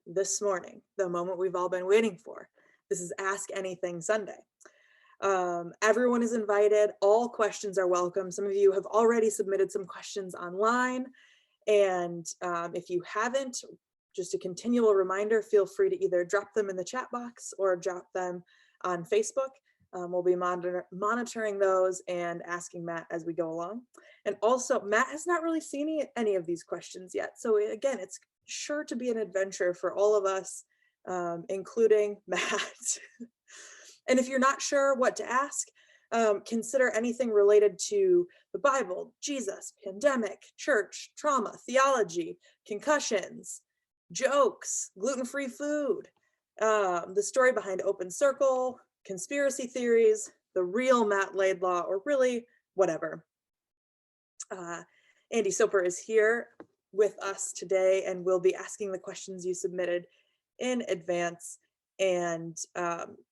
this morning, the moment we've all been waiting for. This is Ask Anything Sunday. Everyone is invited. All questions are welcome. Some of you have already submitted some questions online. And if you haven't, just a continual reminder, feel free to either drop them in the chat box or drop them on Facebook. We'll be monitoring those and asking Matt as we go along. And also, Matt has not really seen any of these questions yet. So again, it's sure to be an adventure for all of us, including Matt. And if you're not sure what to ask, consider anything related to the Bible, Jesus, pandemic, church, trauma, theology, concussions, jokes, gluten-free food, the story behind Open Circle, conspiracy theories, the real Matt Laidlaw, or really whatever. Andy Soper is here with us today and will be asking the questions you submitted in advance and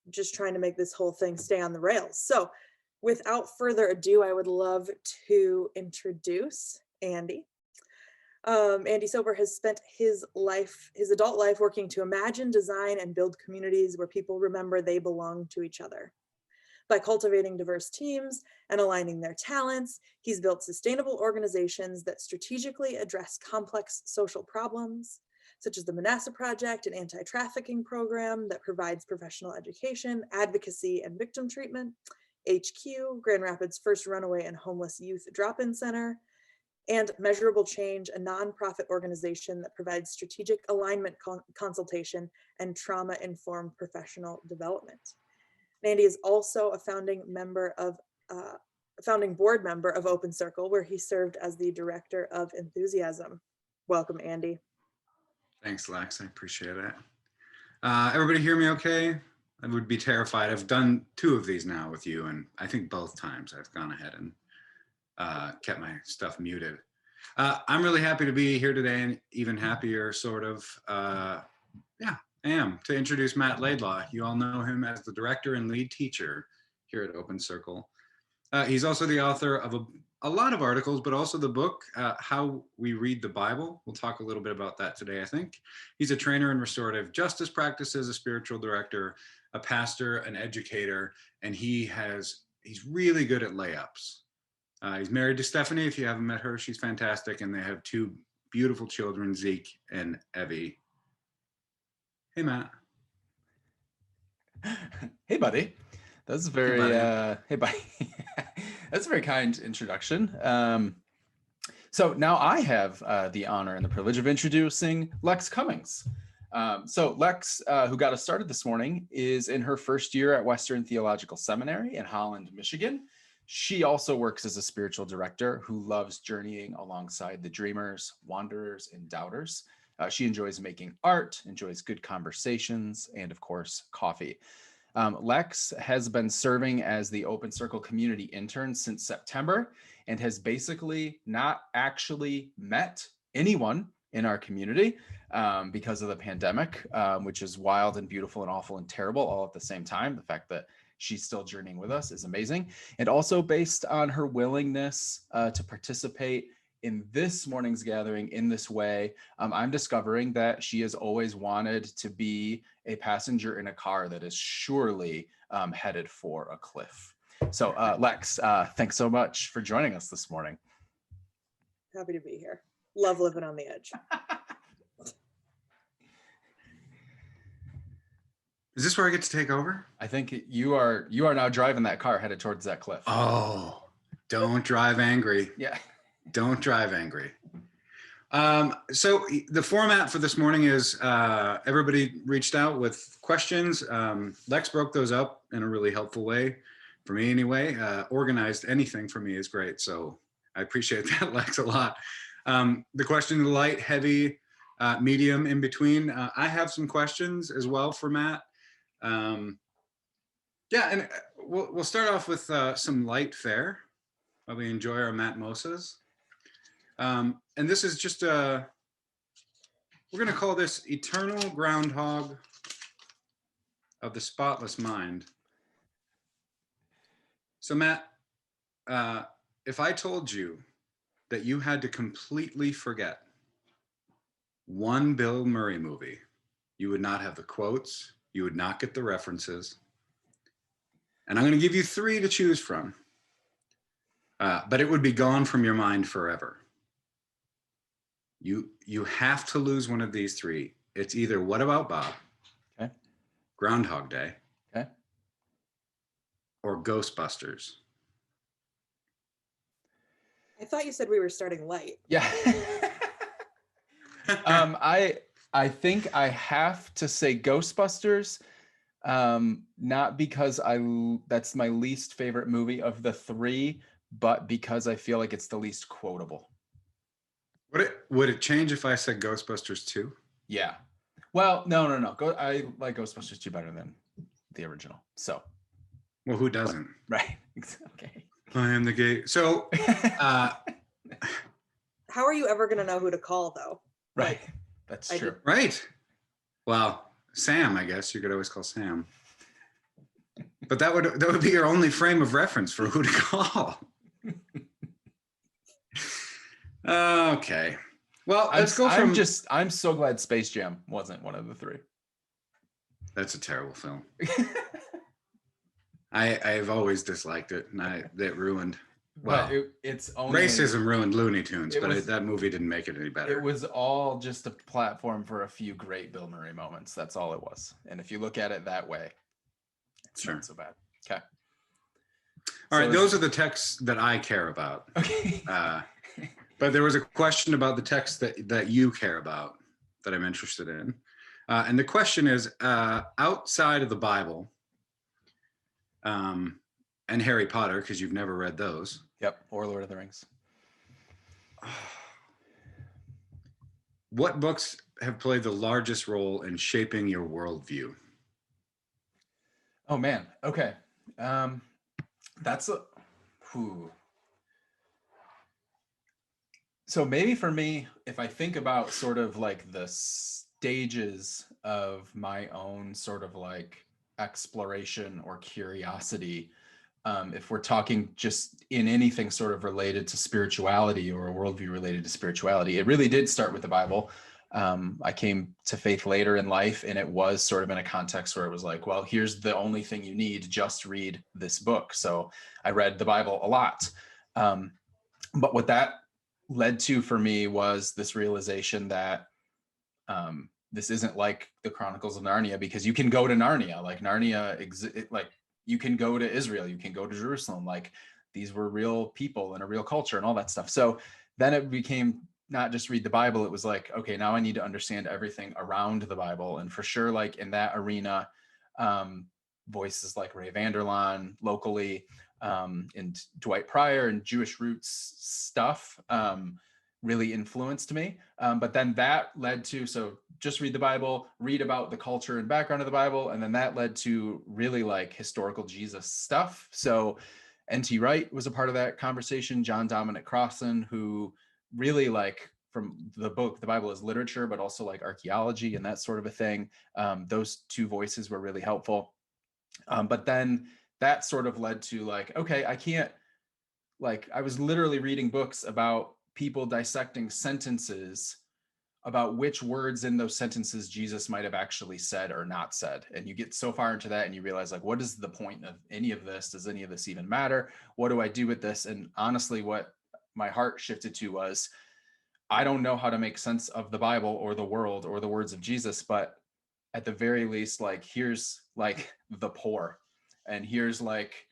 just trying to make this whole thing stay on the rails. So without further ado, I would love to introduce Andy. Andy Soper has spent his adult life working to imagine, design, and build communities where people remember they belong to each other. By cultivating diverse teams and aligning their talents, he's built sustainable organizations that strategically address complex social problems, such as the Manasseh Project, an anti-trafficking program that provides professional education, advocacy, and victim treatment, HQ, Grand Rapids' first runaway and homeless youth drop-in center, and Measurable Change, a nonprofit organization that provides strategic alignment consultation and trauma-informed professional development. Andy is also a founding board member of Open Circle, where he served as the director of enthusiasm. Welcome, Andy. Thanks, Lex. I appreciate it. Everybody hear me okay? I would be terrified. I've done 2 of these now with you, and I think both times I've gone ahead and kept my stuff muted. I'm really happy to be here today, and even happier, sort of. Yeah, I am, to introduce Matt Laidlaw. You all know him as the director and lead teacher here at Open Circle. He's also the author of a lot of articles, but also the book, How We Read the Bible. We'll talk a little bit about that today, I think. He's a trainer in restorative justice practices, a spiritual director, a pastor, an educator, and he's really good at layups. He's married to Stephanie. If you haven't met her, she's fantastic. And they have 2 beautiful children, Zeke and Evie. Hey, Matt. Hey, buddy. That's very, hey, buddy. That's a very kind introduction. So now I have the honor and the privilege of introducing Lex Cummings. So Lex, who got us started this morning, is in her first year at Western Theological Seminary in Holland, Michigan. She also works as a spiritual director who loves journeying alongside the dreamers, wanderers, and doubters. She enjoys making art, enjoys good conversations, and of course, coffee. Lex has been serving as the Open Circle community intern since September and has basically not actually met anyone in our community because of the pandemic, which is wild and beautiful and awful and terrible all at the same time. The fact that she's still journeying with us is amazing. And also based on her willingness to participate in this morning's gathering in this way, I'm discovering that she has always wanted to be a passenger in a car that is surely headed for a cliff. So Lex, thanks so much for joining us this morning. Happy to be here. Love living on the edge. Is this where I get to take over? I think you are now driving that car headed towards that cliff. Oh, don't drive angry. Yeah. Don't drive angry. So the format for this morning is everybody reached out with questions. Lex broke those up in a really helpful way, for me anyway. Organized anything for me is great. So I appreciate that, Lex, a lot. The question, light, heavy, medium, in between. I have some questions as well for Matt. Yeah, and we'll start off with some light fare while we enjoy our Matt Mosas. And this is just we're going to call this Eternal Groundhog of the Spotless Mind. So Matt, if I told you that you had to completely forget one Bill Murray movie You would not have the quotes. You would not get the references. And I'm going to give you 3 to choose from. But it would be gone from your mind forever. You have to lose one of these 3. It's either What About Bob? Okay. Groundhog Day. Okay. Or Ghostbusters. I thought you said we were starting light. Yeah. I think I have to say Ghostbusters, not because that's my least favorite movie of the 3, but because I feel like it's the least quotable. Would it change if I said Ghostbusters 2? Yeah. Well, no. I like Ghostbusters 2 better than the original. So. Well, who doesn't? Right. Okay. I am the gay. So, How are you ever going to know who to call, though? Right. That's true. Right. Well, Sam, I guess you could always call Sam. But that would be your only frame of reference for who to call. Okay. Well, let's go from. I'm so glad Space Jam wasn't one of the 3. That's a terrible film. I've always disliked it, and it ruined. Well, it's only racism ruined Looney Tunes, but that movie didn't make it any better. It was all just a platform for a few great Bill Murray moments. That's all it was. And if you look at it that way, it's not so bad. Okay. All right, those are the texts that I care about. Okay. But there was a question about the text that you care about that I'm interested in. And the question is, outside of the Bible and Harry Potter, because you've never read those. Yep, or Lord of the Rings. What books have played the largest role in shaping your worldview? Oh, man. Okay. That's a... Whew. So maybe for me, if I think about sort of like the stages of my own sort of like exploration or curiosity, if we're talking just in anything sort of related to spirituality or a worldview related to spirituality, it really did start with the Bible. I came to faith later in life, and it was sort of in a context where it was like, well, here's the only thing you need, just read this book. So I read the Bible a lot. But what that led to for me was this realization that this isn't like the Chronicles of Narnia, because you can go to Narnia, like like you can go to Israel, you can go to Jerusalem, like these were real people and a real culture and all that stuff. So then it became not just read the Bible, it was like, okay, now I need to understand everything around the Bible. And for sure, like in that arena, voices like Ray Vander Laan locally, and Dwight Pryor and Jewish roots stuff really influenced me. But then that led to, so just read the Bible, read about the culture and background of the Bible. And then that led to really like historical Jesus stuff. So N.T. Wright was a part of that conversation, John Dominic Crossan, who really like from the book, the Bible is literature, but also like archaeology and that sort of a thing. Those 2 voices were really helpful. But then that sort of led to like, okay, I can't, like, I was literally reading books about people dissecting sentences about which words in those sentences Jesus might have actually said or not said. And you get so far into that and you realize like, what is the point of any of this? Does any of this even matter? What do I do with this? And honestly, what my heart shifted to was, I don't know how to make sense of the Bible or the world or the words of Jesus, but at the very least, like, here's like the poor, and here's like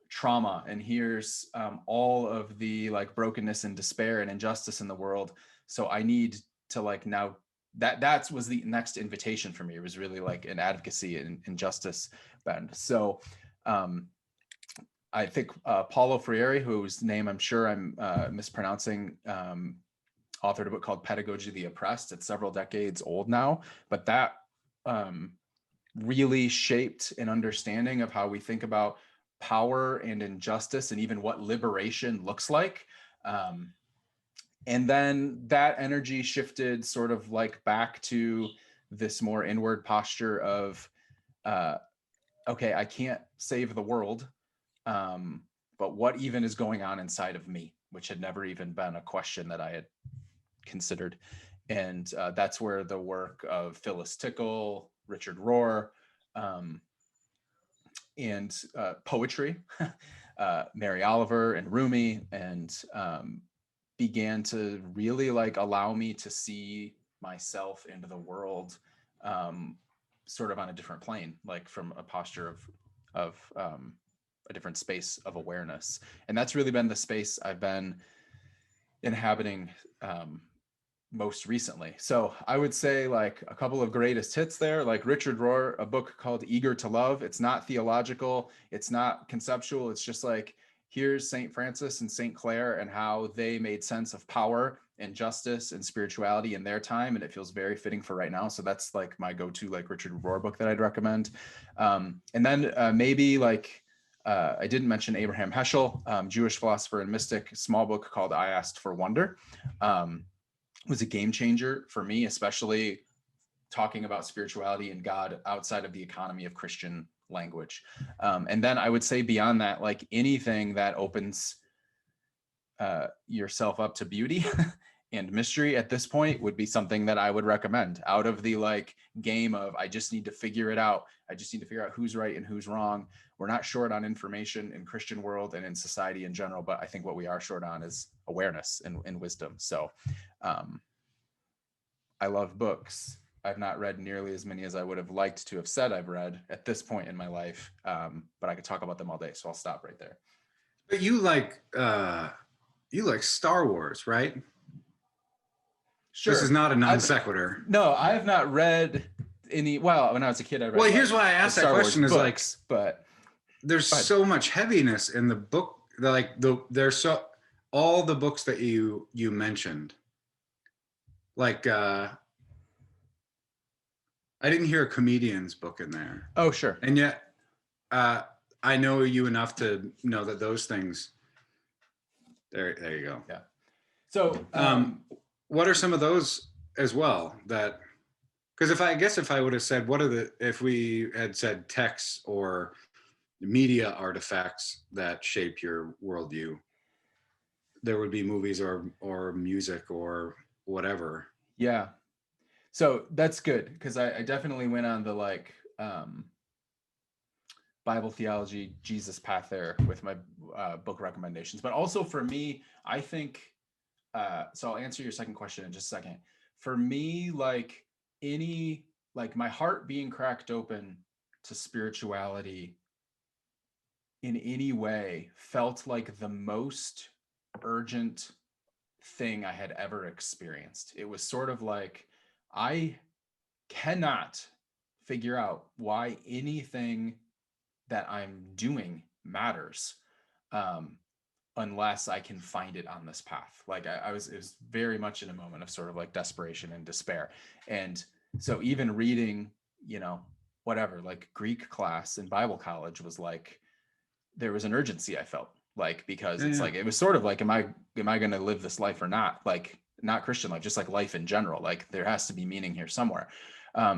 trauma, and here's all of the like brokenness and despair and injustice in the world. So I need to like, now that was the next invitation for me. It was really like an advocacy and justice bend. So I think Paulo Freire, whose name I'm sure I'm mispronouncing, authored a book called Pedagogy of the Oppressed. It's several decades old now, but that really shaped an understanding of how we think about power and injustice and even what liberation looks like. And then that energy shifted sort of like back to this more inward posture of, okay, I can't save the world, but what even is going on inside of me, which had never even been a question that I had considered. And that's where the work of Phyllis Tickle, Richard Rohr, and poetry, Mary Oliver and Rumi, and began to really like allow me to see myself into the world sort of on a different plane, like from a posture of a different space of awareness. And that's really been the space I've been inhabiting most recently. So I would say like a couple of greatest hits there, like Richard Rohr, a book called Eager to Love. It's not theological, it's not conceptual. It's just like, here's St. Francis and St. Clare and how they made sense of power and justice and spirituality in their time. And it feels very fitting for right now. So that's like my go-to like Richard Rohr book that I'd recommend. And then maybe like, I didn't mention Abraham Heschel, Jewish philosopher and mystic, small book called I Asked for Wonder. Was a game changer for me, especially talking about spirituality and God outside of the economy of Christian language. And then I would say beyond that, like anything that opens yourself up to beauty and mystery at this point would be something that I would recommend out of the like game of, I just need to figure it out. I just need to figure out who's right and who's wrong. We're not short on information in Christian world and in society in general, but I think what we are short on is awareness and wisdom. So I love books. I've not read nearly as many as I would have liked to have said I've read at this point in my life, but I could talk about them all day, so I'll stop right there. But you like Star Wars, right? Sure. This is not a non sequitur. No, I have not read any. Well, when I was a kid, I read. Well, here's why I asked that question: is like, but there's so much heaviness in the book. There's so all the books that you mentioned. Like, I didn't hear a comedian's book in there. Oh, sure. And yet, I know you enough to know that those things. There you go. Yeah. So, what are some of those as well? That, because if I would have said, if we had said texts or media artifacts that shape your worldview, there would be movies or music or whatever. Yeah. So that's good, because I definitely went on the like Bible theology, Jesus path there with my book recommendations. But also for me, I think, so I'll answer your second question in just a second. For me, like my heart being cracked open to spirituality in any way felt like the most urgent thing I had ever experienced. It was sort of like, I cannot figure out why anything that I'm doing matters unless I can find it on this path. Like it was very much in a moment of sort of like desperation and despair. And so even reading, whatever, like Greek class in Bible college was like, there was an urgency I felt like, because it's like, it was sort of like, am I going to live this life or not? Like not Christian life, just like life in general. Like there has to be meaning here somewhere.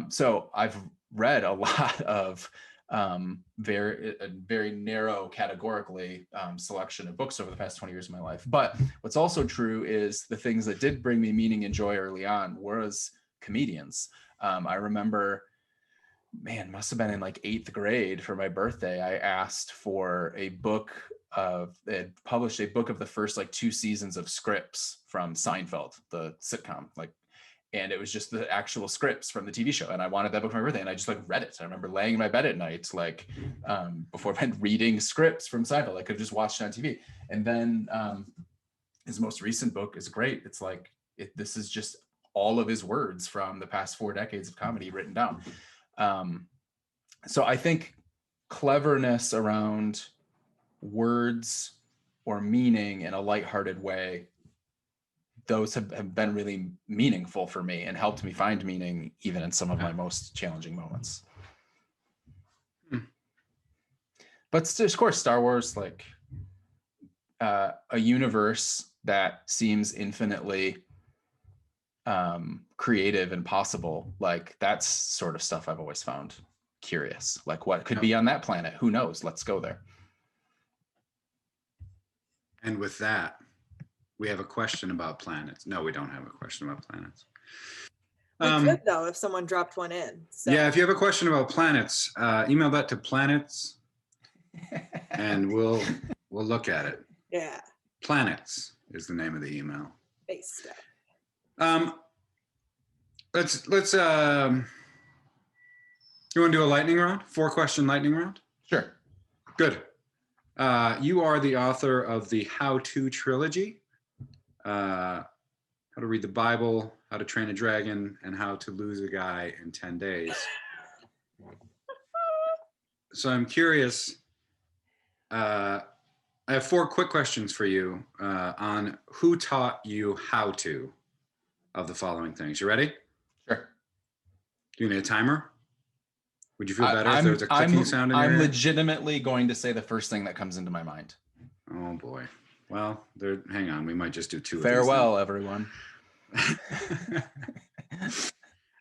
So I've read a lot of very narrow categorically selection of books over the past 20 years of my life. But what's also true is the things that did bring me meaning and joy early on was comedians. I remember, must have been in like 8th grade for my birthday. I asked for a book they had published a book of the first like 2 seasons of scripts from Seinfeld, the sitcom, and it was just the actual scripts from the TV show. And I wanted that book for my birthday, and I just like read it. I remember laying in my bed at night, before bed, reading scripts from Seinfeld. I could have just watched it on TV. And then his most recent book is great. It's like, this is just all of his words from the past 4 decades of comedy written down. So I think cleverness around words or meaning in a lighthearted way, those have been really meaningful for me and helped me find meaning even in some of my most challenging moments. But of course, Star Wars, like a universe that seems infinitely creative and possible. Like that's sort of stuff I've always found curious. Like what could be on that planet? Who knows? Let's go there. And with that, we have a question about planets. No, we don't have a question about planets. We could though, if someone dropped one in. So. Yeah, if you have a question about planets, email that to planets, and we'll look at it. Yeah. Planets is the name of the email. Base stuff. Let's you want to do a lightning round? 4-question lightning round? Sure. Good. You are the author of the how-to trilogy. How to read the Bible, how to train a dragon, and how to lose a guy in 10 days. So I'm curious, I have 4 quick questions for you on who taught you how to of the following things. You ready? Sure. Do you need a timer? Would you feel better if there was a clicking sound in your I'm ear? legitimately going to say the first thing that comes into my mind. Oh boy. Well, hang on. We might just do 2 Farewell, everyone.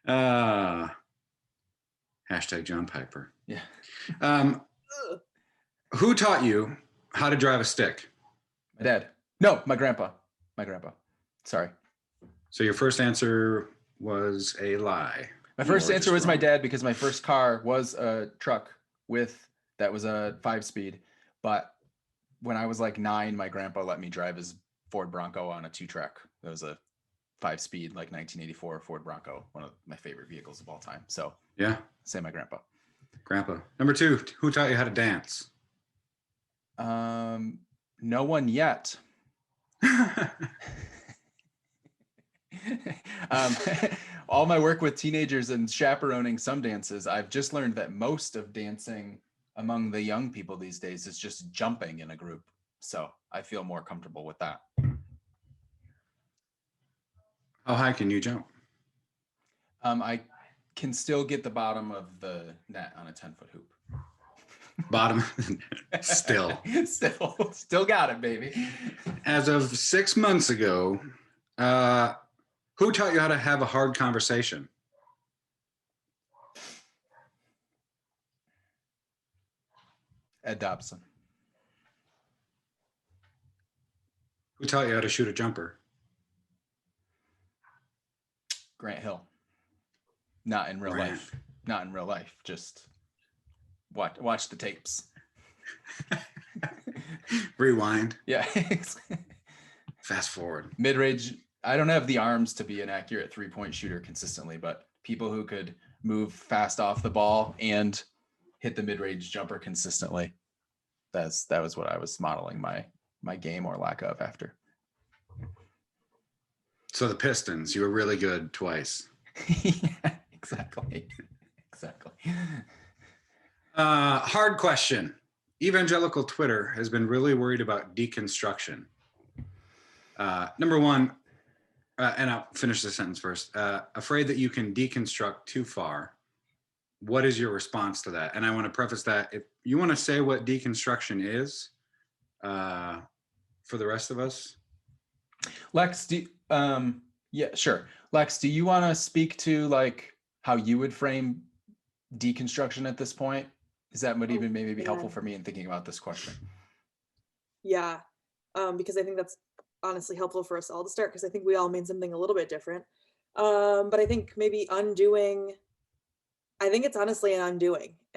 Hashtag John Piper. Yeah. Who taught you how to drive a stick? My dad. No, my grandpa. Sorry. So your first answer was a lie. My first answer was my dad, because my first car was a truck that was a 5-speed. But when I was like 9, my grandpa let me drive his Ford Bronco on a 2-track. That was a 5-speed, like 1984 Ford Bronco, one of my favorite vehicles of all time. So yeah, say my grandpa. Number 2, who taught you how to dance? No one yet. All my work with teenagers and chaperoning some dances, I've just learned that most of dancing among the young people these days is just jumping in a group. So I feel more comfortable with that. How high can you jump? I can still get the bottom of the net on a 10-foot hoop. Bottom? Still got it, baby. As of 6 months ago, who taught you how to have a hard conversation? Ed Dobson. Who taught you how to shoot a jumper? Grant Hill. Not in real life. Just watch the tapes. Rewind. Yeah. Fast forward. Mid-range. I don't have the arms to be an accurate 3-point shooter consistently, but people who could move fast off the ball and hit the mid-range jumper consistently. That was what I was modeling my game or lack of after. So the Pistons, you were really good twice. Yeah, exactly. Hard question. Evangelical Twitter has been really worried about deconstruction. Number 1, and I'll finish the sentence first. Afraid that you can deconstruct too far. What is your response to that? And I want to preface that if you want to say what deconstruction is for the rest of us. Lex, yeah, sure. Lex, do you want to speak to like how you would frame deconstruction at this point? Is that would even maybe be helpful for me in thinking about this question? Yeah, because I think that's honestly helpful for us all to start, because I think we all mean something a little bit different. But I think maybe undoing, I think it's honestly an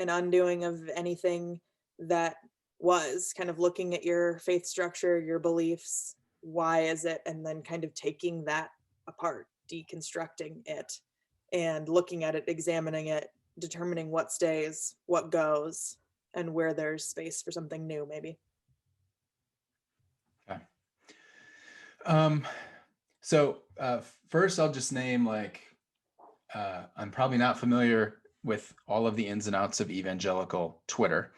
undoing of anything that was, kind of looking at your faith structure, your beliefs, why is it, and then kind of taking that apart, deconstructing it, and looking at it, examining it, determining what stays, what goes, and where there's space for something new, maybe. Okay. So first I'll just name I'm probably not familiar with all of the ins and outs of evangelical Twitter,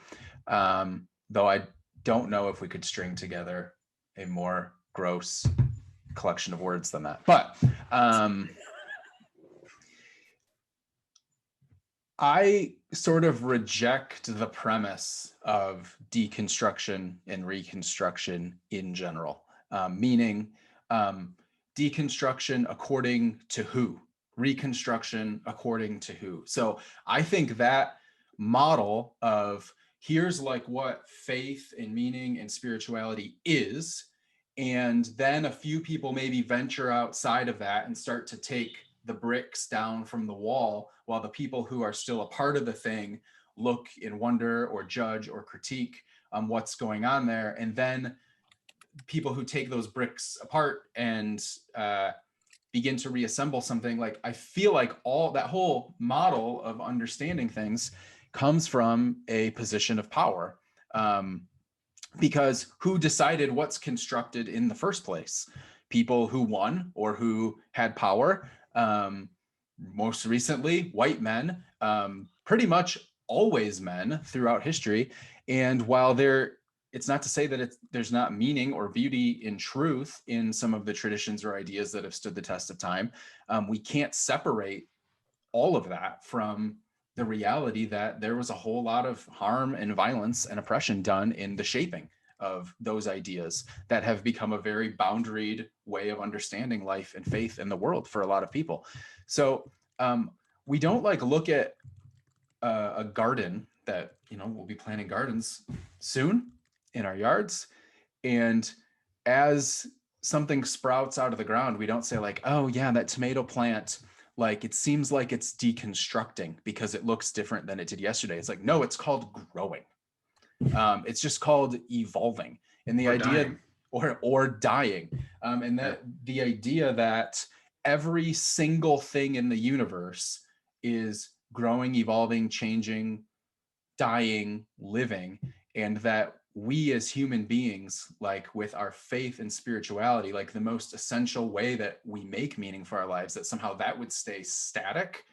though I don't know if we could string together a more gross collection of words than that. But I sort of reject the premise of deconstruction and reconstruction in general, meaning deconstruction according to who, reconstruction according to who. So I think that model of here's like what faith and meaning and spirituality is, And then a few people maybe venture outside of that and start to take the bricks down from the wall, while the people who are still a part of the thing look and wonder or judge or critique what's going on there. And then people who take those bricks apart and begin to reassemble something, like I feel like all that whole model of understanding things comes from a position of power. Because who decided what's constructed in the first place? People who won or who had power. Most recently, white men, pretty much always men throughout history. And while it's not to say that there's not meaning or beauty in truth in some of the traditions or ideas that have stood the test of time, we can't separate all of that from the reality that there was a whole lot of harm and violence and oppression done in the shaping of those ideas that have become a very boundaried way of understanding life and faith in the world for a lot of people. So we don't like look at a garden that, we'll be planting gardens soon in our yards. And as something sprouts out of the ground, we don't say like, oh yeah, that tomato plant, like it seems like it's deconstructing because it looks different than it did yesterday. It's like, no, it's called growing. It's just called evolving. And the idea dying. or dying. And that the idea that every single thing in the universe is growing, evolving, changing, dying, living, and that we as human beings, like with our faith and spirituality, like the most essential way that we make meaning for our lives, that somehow that would stay static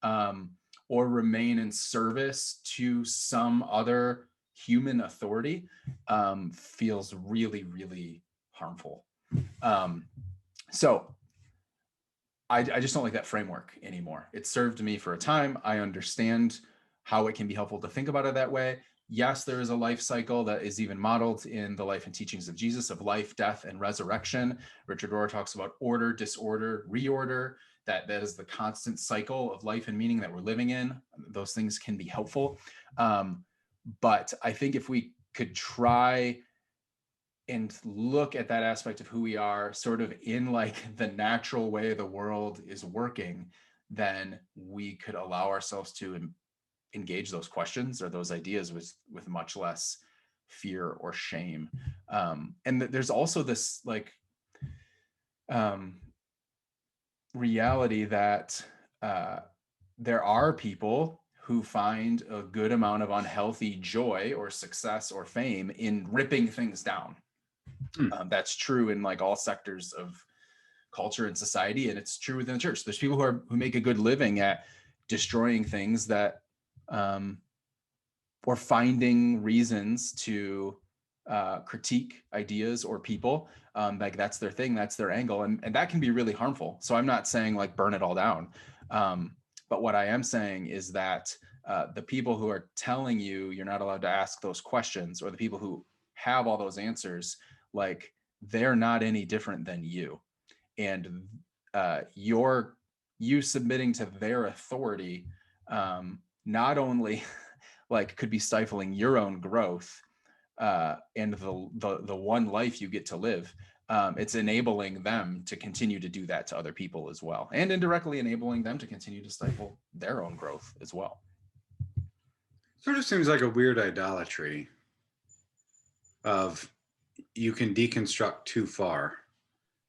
or remain in service to some other human authority feels really, really harmful. So I just don't like that framework anymore. It served me for a time. I understand how it can be helpful to think about it that way. Yes, there is a life cycle that is even modeled in the life and teachings of Jesus, of life, death, and resurrection. Richard Rohr talks about order, disorder, reorder, that is the constant cycle of life and meaning that we're living in. Those things can be helpful. But I think if we could try and look at that aspect of who we are sort of in like the natural way the world is working, then we could allow ourselves to engage those questions or those ideas with much less fear or shame. And there's also this like reality that there are people who find a good amount of unhealthy joy or success or fame in ripping things down. That's true in like all sectors of culture and society, and it's true within the church. There's people who make a good living at destroying things that or finding reasons to critique ideas or people. Like that's their thing, that's their angle, and that can be really harmful. So I'm not saying like burn it all down, but what I am saying is that the people who are telling you you're not allowed to ask those questions, or the people who have all those answers, like they're not any different than you, and you submitting to their authority not only like could be stifling your own growth and the one life you get to live. It's enabling them to continue to do that to other people as well, and indirectly enabling them to continue to stifle their own growth as well. Sort of seems like a weird idolatry of you can deconstruct too far.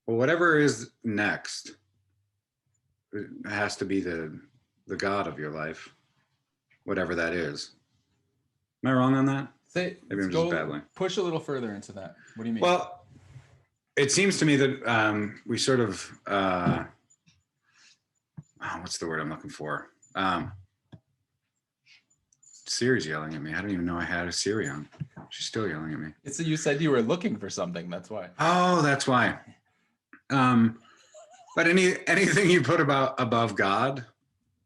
Well, whatever is next, it has to be the God of your life, whatever that is. Am I wrong on that? Maybe I'm just babbling. Push a little further into that. What do you mean? Well, it seems to me that we sort of, what's the word I'm looking for? Siri's yelling at me. I don't even know I had a Siri on. She's still yelling at me. You said you were looking for something. That's why. Oh, that's why. But anything you put above God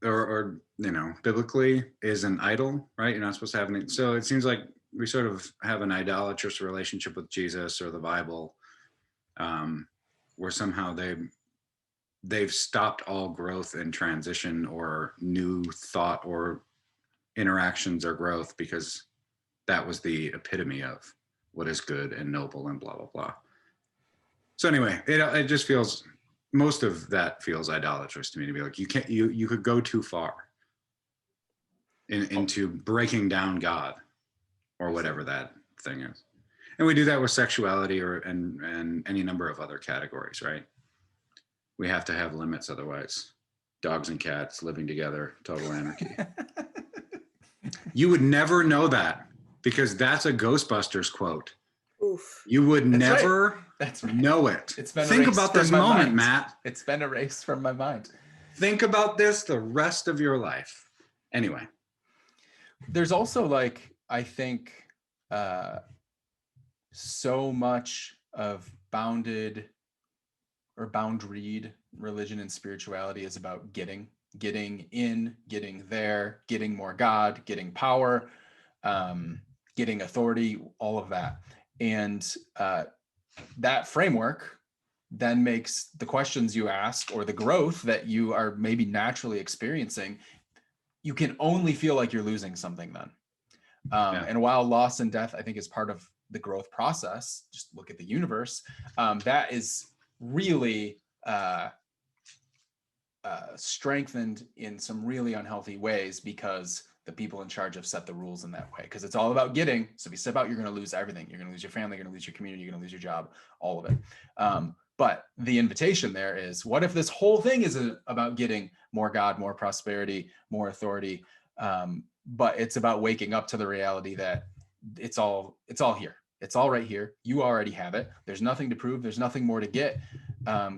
or biblically is an idol, right? You're not supposed to have any. So it seems like we sort of have an idolatrous relationship with Jesus or the Bible, where somehow they've stopped all growth and transition or new thought or interactions or growth, because that was the epitome of what is good and noble and blah, blah, blah. So anyway, it just feels, most of that feels idolatrous to me, to be like, you could go too far into breaking down God or whatever that thing is. And we do that with sexuality and any number of other categories, right? We have to have limits, otherwise dogs and cats living together, total anarchy. You would never know that because that's a Ghostbusters quote. Oof. You would never right. That's right. know it. It's been Think erased about from this my moment, mind. Matt. It's been erased from my mind. Think about this the rest of your life. Anyway. There's also like, I think so much of boundaried religion and spirituality is about getting in, getting there, getting more God, getting power, getting authority, all of that. And that framework then makes the questions you ask or the growth that you are maybe naturally experiencing, you can only feel like you're losing something then. And while loss and death, I think, is part of the growth process, just look at the universe, that is really strengthened in some really unhealthy ways because the people in charge have set the rules in that way. Because it's all about getting. So if you step out, you're going to lose everything. You're going to lose your family. You're going to lose your community. You're going to lose your job, all of it. But the invitation there is, what if this whole thing is about getting more God, more prosperity, more authority? But it's about waking up to the reality that it's all here. It's all right here. You already have it. There's nothing to prove. There's nothing more to get.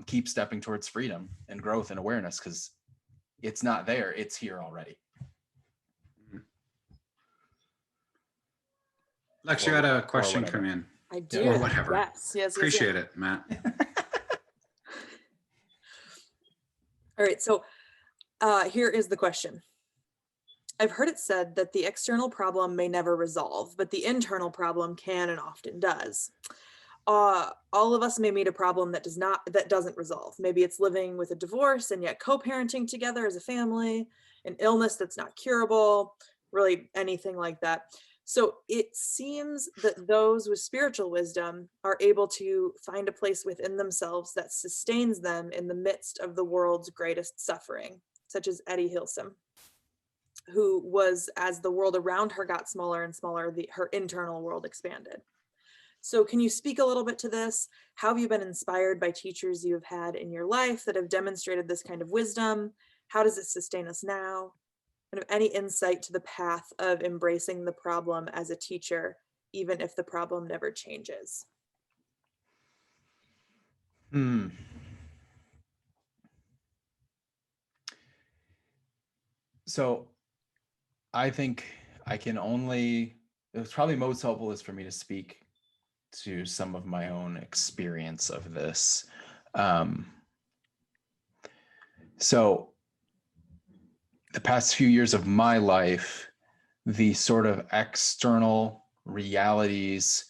Keep stepping towards freedom and growth and awareness, because it's not there. It's here already. Lex, you had a question come in. I do. Or whatever. Yes. Appreciate it, Matt. All right. So here is the question. I've heard it said that the external problem may never resolve, but the internal problem can and often does. All of us may meet a problem that doesn't resolve. Maybe it's living with a divorce and yet co-parenting together as a family, an illness that's not curable, really anything like that. So it seems that those with spiritual wisdom are able to find a place within themselves that sustains them in the midst of the world's greatest suffering, such as Eddie Hilsum, who was, as the world around her got smaller and smaller, her internal world expanded. So can you speak a little bit to this? How have you been inspired by teachers you have had in your life that have demonstrated this kind of wisdom? How does it sustain us now? Kind of any insight to the path of embracing the problem as a teacher, even if the problem never changes? So I think it's probably most helpful is for me to speak to some of my own experience of this. So the past few years of my life, the sort of external realities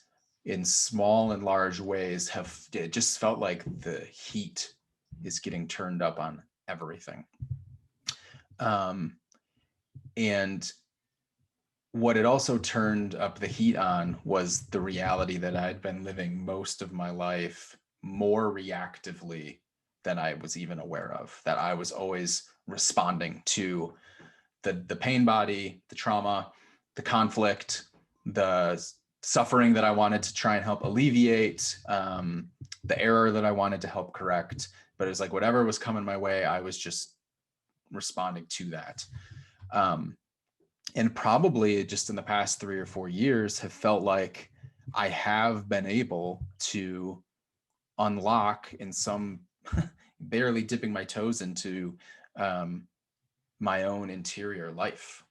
in small and large ways it just felt like the heat is getting turned up on everything. And what it also turned up the heat on was the reality that I'd been living most of my life more reactively than I was even aware of, that I was always responding to the pain body, the trauma, the conflict, the suffering that I wanted to try and help alleviate, the error that I wanted to help correct. But it was like whatever was coming my way, I was just responding to that. And probably just in the past 3 or 4 years have felt like I have been able to unlock in some barely dipping my toes into my own interior life,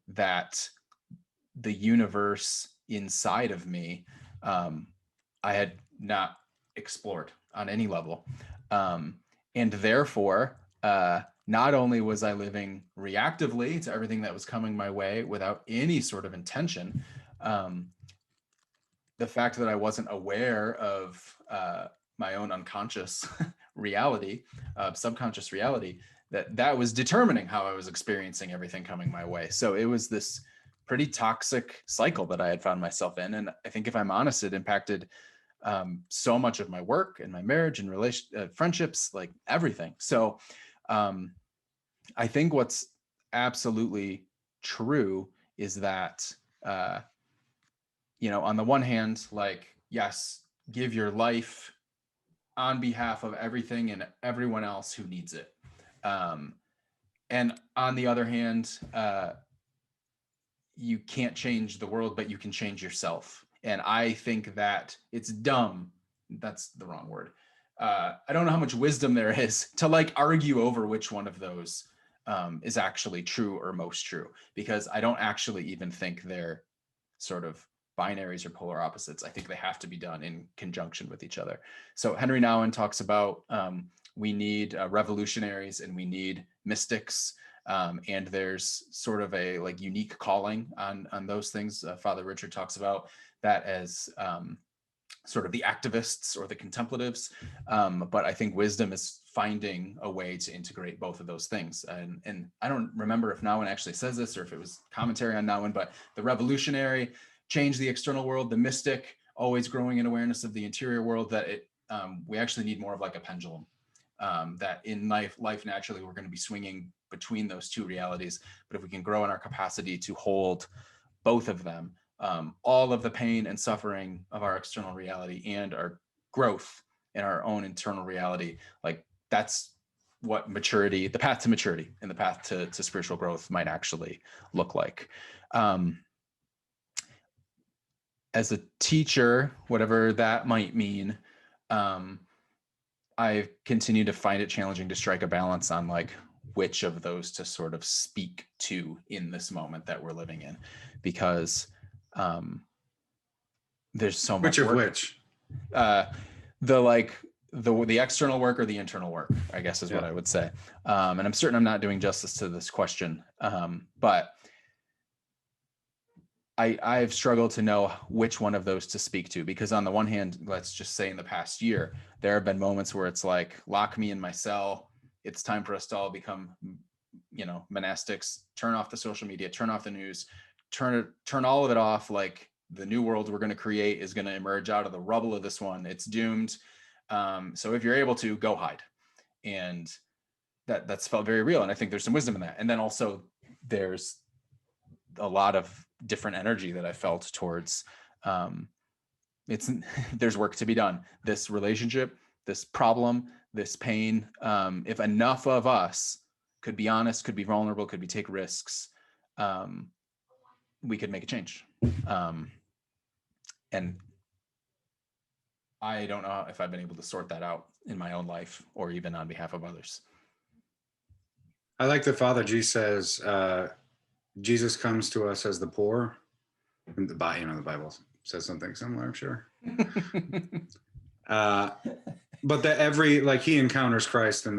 that the universe inside of me, I had not explored on any level. And therefore, not only was I living reactively to everything that was coming my way without any sort of intention, the fact that I wasn't aware of my own unconscious reality, subconscious reality, that was determining how I was experiencing everything coming my way. So it was this pretty toxic cycle that I had found myself in. And I think if I'm honest, it impacted so much of my work and my marriage and friendships, like everything. So I think what's absolutely true is that, on the one hand, like, yes, give your life on behalf of everything and everyone else who needs it. And on the other hand, you can't change the world, but you can change yourself. And I think that it's dumb. That's the wrong word. I don't know how much wisdom there is to like argue over which one of those is actually true or most true, because I don't actually even think they're sort of binaries or polar opposites. I think they have to be done in conjunction with each other. So Henry Nouwen talks about we need revolutionaries and we need mystics. And there's sort of a like unique calling on those things. Father Richard talks about that as sort of the activists or the contemplatives. But I think wisdom is finding a way to integrate both of those things. And I don't remember if Nouwen actually says this or if it was commentary on Nouwen, but the revolutionary change the external world, the mystic always growing in awareness of the interior world, that we actually need more of like a pendulum. That in life naturally we're going to be swinging between those two realities. But if we can grow in our capacity to hold both of them, all of the pain and suffering of our external reality and our growth in our own internal reality, like that's what maturity, the path to maturity and the path to spiritual growth might actually look like. As a teacher, whatever that might mean, I've continued to find it challenging to strike a balance on like which of those to sort of speak to in this moment that we're living in, because there's so much Which of work. which? The external work or the internal work, I guess is what I would say. And I'm certain I'm not doing justice to this question, but I've struggled to know which one of those to speak to, because on the one hand, let's just say in the past year, there have been moments where it's like, lock me in my cell. It's time for us to all become, monastics, turn off the social media, turn off the news, turn all of it off. Like the new world we're going to create is going to emerge out of the rubble of this one. It's doomed. So if you're able to, go hide. And that's felt very real. And I think there's some wisdom in that. And then also there's a lot of different energy that I felt towards there's work to be done. This relationship, this problem, this pain, if enough of us could be honest, could be vulnerable, could be take risks, we could make a change. And I don't know if I've been able to sort that out in my own life or even on behalf of others. I like that Father G says, Jesus comes to us as the poor. And the Bible says something similar, I'm sure. But that he encounters Christ in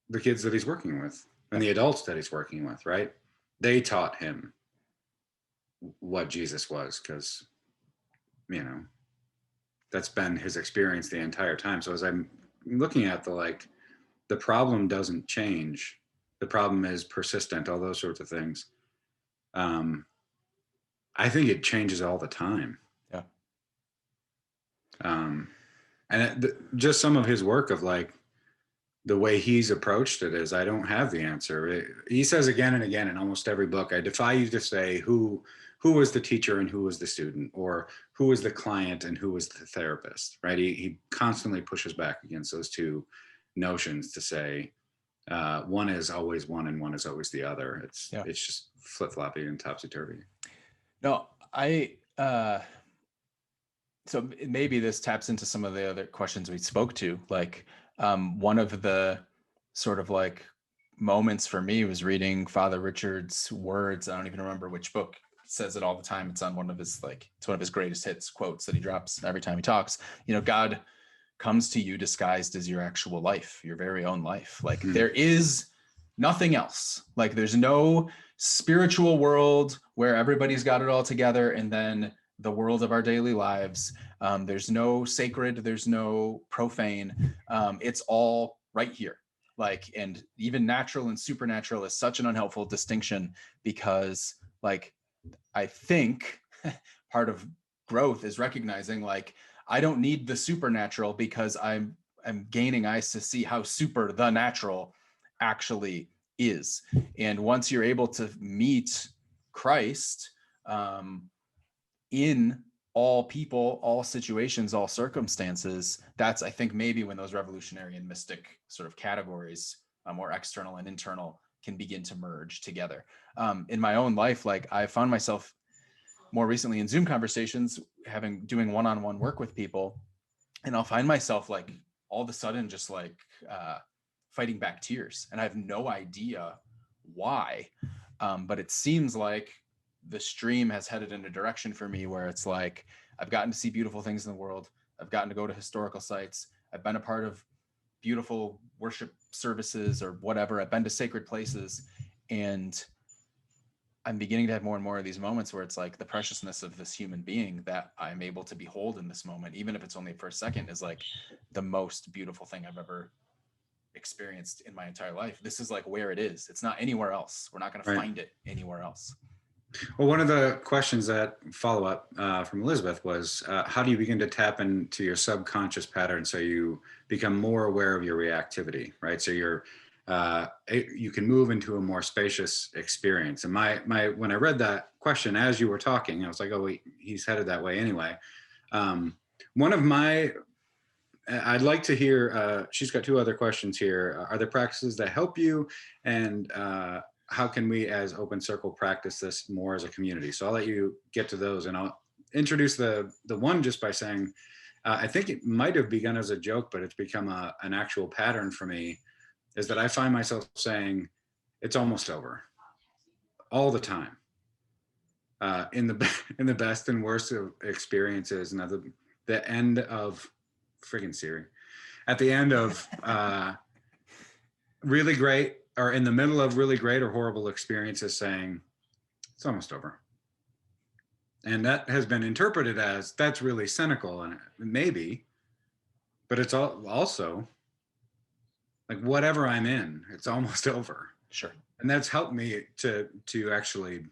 the kids that he's working with and the adults that he's working with, right? They taught him what Jesus was, because, that's been his experience the entire time. So as I'm looking at the problem doesn't change. The problem is persistent, all those sorts of things. I think it changes all the time. Yeah. And just some of his work of the way he's approached it is, I don't have the answer. He says again and again in almost every book, I defy you to say who was the teacher and who was the student, or who was the client and who was the therapist, right? He constantly pushes back against those two notions to say one is always one and one is always the other. It's just flip-floppy and topsy-turvy. No, so maybe this taps into some of the other questions we spoke to. Like one of the sort of like moments for me was reading Father Richard's words. I don't even remember which book. He says it all the time. It's on one of his it's one of his greatest hits quotes that he drops every time he talks. God comes to you disguised as your actual life, your very own life. Like there is nothing else. Like there's no spiritual world where everybody's got it all together, and then the world of our daily lives. There's no sacred, there's no profane. It's all right here. And even natural and supernatural is such an unhelpful distinction, because I think part of growth is recognizing like, I don't need the supernatural because I'm gaining eyes to see how super the natural actually is. And once you're able to meet Christ in all people, all situations, all circumstances, that's, I think, maybe when those revolutionary and mystic sort of categories, or external and internal, can begin to merge together. In my own life, like I found myself more recently in Zoom conversations, doing one-on-one work with people, and I'll find myself like all of a sudden just like fighting back tears, and I have no idea why, but it seems like the stream has headed in a direction for me where it's like I've gotten to see beautiful things in the world. I've gotten to go to historical sites. I've been a part of beautiful worship services or whatever. I've been to sacred places, and I'm beginning to have more and more of these moments where it's like the preciousness of this human being that I'm able to behold in this moment, even if it's only for a second, is like the most beautiful thing I've ever experienced in my entire life. This is like where it is. It's not anywhere else. We're not going to find it anywhere else. Well, one of the questions that follow up from Elizabeth was, how do you begin to tap into your subconscious pattern so you become more aware of your reactivity, right? So you can move into a more spacious experience. And when I read that question as you were talking, I was like, oh wait, he's headed that way anyway. I'd like to hear, she's got two other questions here. Are there practices that help you? And how can we as Open Circle practice this more as a community? So I'll let you get to those, and I'll introduce the one just by saying, I think it might have begun as a joke, but it's become an actual pattern for me, is that I find myself saying, it's almost over, all the time, in the best and worst of experiences, and at the end of friggin' Siri, at the end of really great, or in the middle of really great or horrible experiences, saying it's almost over. And that has been interpreted as that's really cynical, and maybe, but it's also like whatever I'm in, it's almost over. Sure. And that's helped me to actually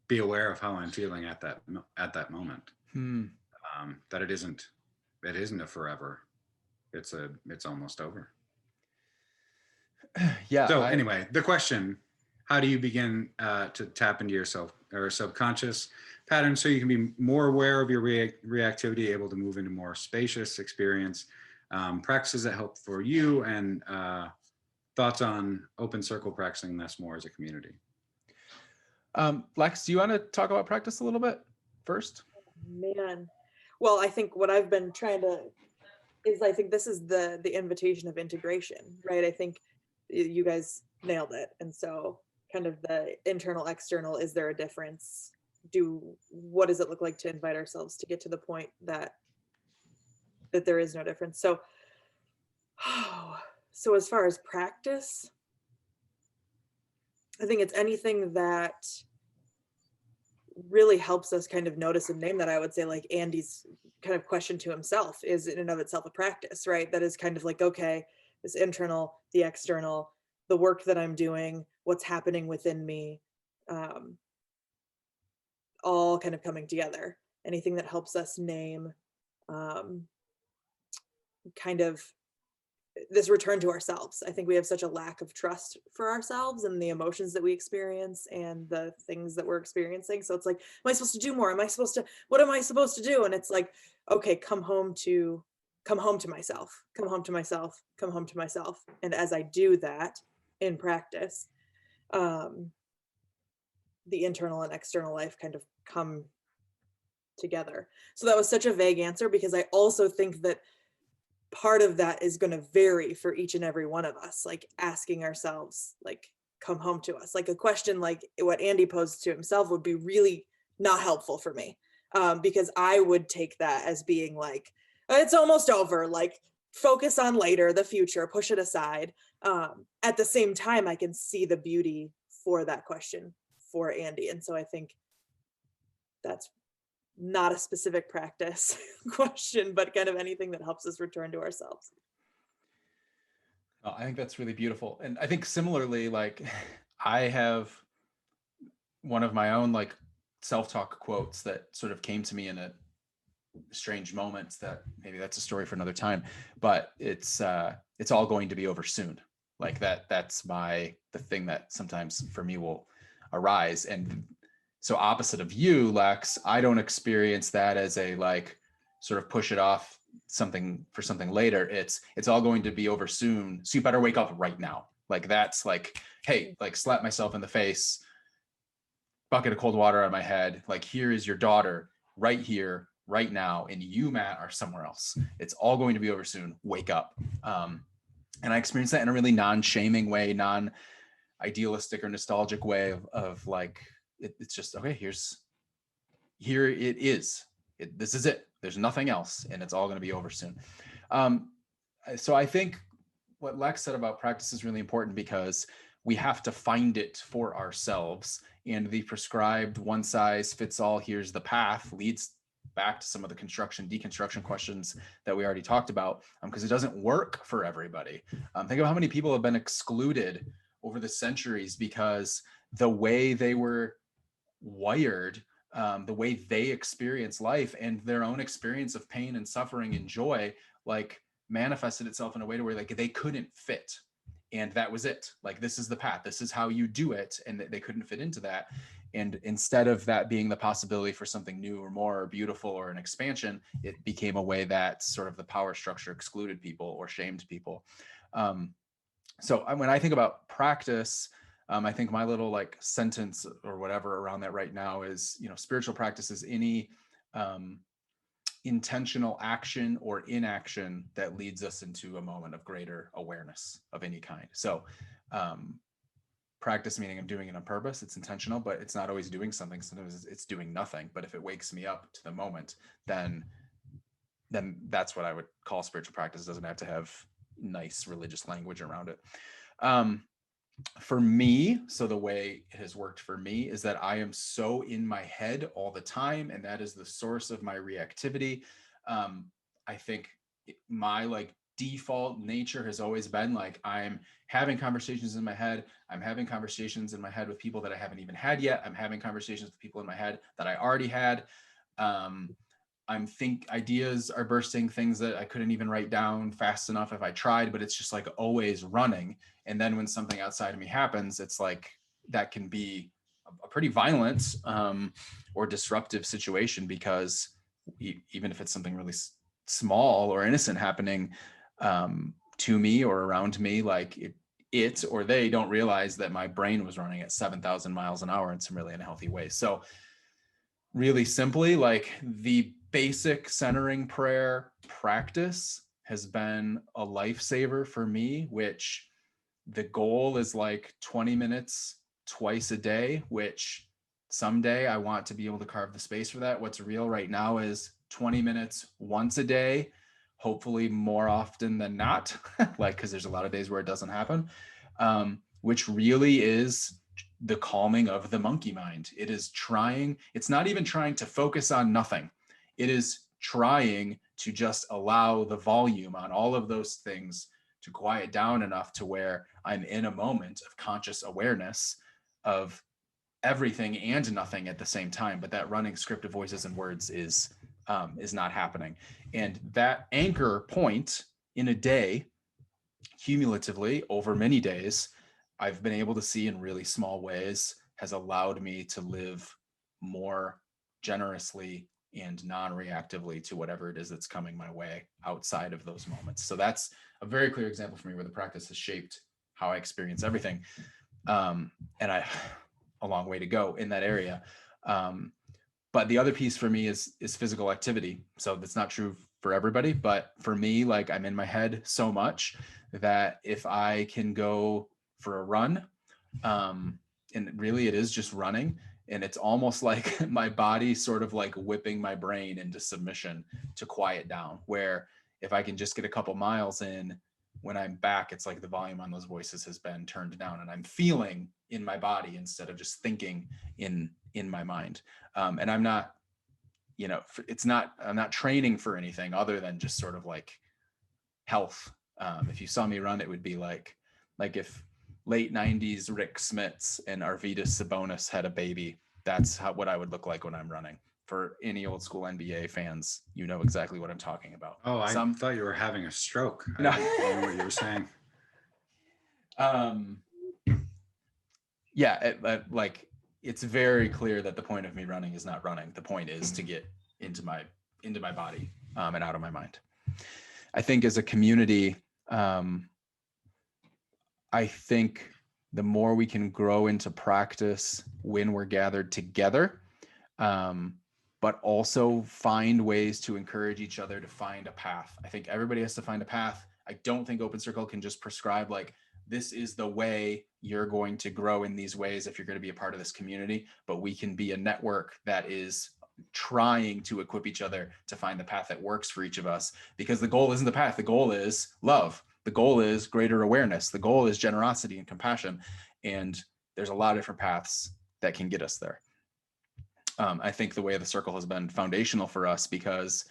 be aware of how I'm feeling at that moment. That it isn't a forever. It's almost over. Yeah. So anyway, the question, how do you begin to tap into yourself or subconscious patterns so you can be more aware of your reactivity, able to move into more spacious experience, practices that help for you, and thoughts on Open Circle practicing this more as a community? Lex, do you want to talk about practice a little bit first? Man, well, I think what I've been trying to is, I think this is the invitation of integration, right? I think you guys nailed it. And so kind of the internal, external, is there a difference? What does it look like to invite ourselves to get to the point that there is no difference? So, so as far as practice, I think it's anything that really helps us kind of notice and name that. I would say like Andy's kind of question to himself is in and of itself a practice, right? That is kind of like, okay, this internal, the external, the work that I'm doing, what's happening within me, all kind of coming together. Anything that helps us name kind of this return to ourselves. I think we have such a lack of trust for ourselves and the emotions that we experience and the things that we're experiencing. So it's like, am I supposed to do more? What am I supposed to do? And it's like, okay, come home to myself, come home to myself, come home to myself. And as I do that in practice, the internal and external life kind of come together. So that was such a vague answer, because I also think that part of that is going to vary for each and every one of us, like asking ourselves, like, come home to us. Like a question like what Andy posed to himself would be really not helpful for me, because I would take that as being like, it's almost over, like focus on later, the future, push it aside. At the same time, I can see the beauty for that question for Andy. And so I think that's not a specific practice question, but kind of anything that helps us return to ourselves. I think that's really beautiful. And I think similarly, like I have one of my own like self-talk quotes that sort of came to me in a strange moments that maybe that's a story for another time, but it's all going to be over soon. Like that's the thing that sometimes for me will arise. And so opposite of you, Lex, I don't experience that as a like sort of push it off something for something later. It's all going to be over soon. So you better wake up right now. Like that's like, hey, like slap myself in the face, bucket of cold water on my head. Like, here is your daughter right here, right now. And you, Matt, are somewhere else. It's all going to be over soon. Wake up. And I experienced that in a really non-shaming way, non-idealistic or nostalgic way of like, it's just, okay, here it is. This is it. There's nothing else. And it's all going to be over soon. So I think what Lex said about practice is really important, because we have to find it for ourselves. And the prescribed one size fits all, here's the path, leads back to some of the deconstruction questions that we already talked about, because it doesn't work for everybody. Think of how many people have been excluded over the centuries because the way they were wired, the way they experience life and their own experience of pain and suffering and joy, like manifested itself in a way to where like they couldn't fit. And that was it. Like, this is the path. This is how you do it. And they couldn't fit into that. And instead of that being the possibility for something new or more or beautiful or an expansion, it became a way that sort of the power structure excluded people or shamed people. So when I think about practice, I think my little like sentence or whatever around that right now is, spiritual practice is any intentional action or inaction that leads us into a moment of greater awareness of any kind. So practice meaning I'm doing it on purpose. It's intentional, but it's not always doing something. Sometimes it's doing nothing. But if it wakes me up to the moment, then that's what I would call spiritual practice. It doesn't have to have nice religious language around it. For me, so the way it has worked for me is that I am so in my head all the time, and that is the source of my reactivity. I think my like default nature has always been like, I'm having conversations in my head. I'm having conversations in my head with people that I haven't even had yet. I'm having conversations with people in my head that I already had. Ideas are bursting, things that I couldn't even write down fast enough if I tried, but it's just like always running. And then when something outside of me happens, it's like that can be a pretty violent or disruptive situation, because even if it's something really small or innocent happening to me or around me, like it or they don't realize that my brain was running at 7,000 miles an hour in some really unhealthy ways. So really simply, like the basic centering prayer practice has been a lifesaver for me, which the goal is like 20 minutes twice a day, which someday I want to be able to carve the space for that. What's real right now is 20 minutes once a day, hopefully more often than not, like, because there's a lot of days where it doesn't happen, which really is the calming of the monkey mind. It's not even trying to focus on nothing. It is trying to just allow the volume on all of those things to quiet down enough to where I'm in a moment of conscious awareness of everything and nothing at the same time. But that running script of voices and words is not happening. And that anchor point in a day, cumulatively over many days, I've been able to see in really small ways has allowed me to live more generously and non-reactively to whatever it is that's coming my way outside of those moments. So that's a very clear example for me where the practice has shaped how I experience everything. And I a long way to go in that area. But the other piece for me is physical activity. So that's not true for everybody, but for me, like I'm in my head so much that if I can go for a run, and really it is just running, and it's almost like my body sort of like whipping my brain into submission to quiet down, where if I can just get a couple miles in, when I'm back, it's like the volume on those voices has been turned down and I'm feeling in my body instead of just thinking in my mind. And I'm not, I'm not training for anything other than just sort of like health. If you saw me run, it would be like if late 90s Rick Smits and Arvydas Sabonis had a baby, that's what I would look like when I'm running. For any old school NBA fans, you know exactly what I'm talking about. Oh, I thought you were having a stroke. I No. didn't know what you were saying. Yeah, like it's very clear that the point of me running is not running. The point is to get into my body and out of my mind. I think as a community, I think the more we can grow into practice when we're gathered together, but also find ways to encourage each other to find a path. I think everybody has to find a path. I don't think Open Circle can just prescribe like, this is the way you're going to grow in these ways if you're going to be a part of this community, but we can be a network that is trying to equip each other to find the path that works for each of us, because the goal isn't the path. The goal is love. The goal is greater awareness. The goal is generosity and compassion. And there's a lot of different paths that can get us there. I think the way the circle has been foundational for us, because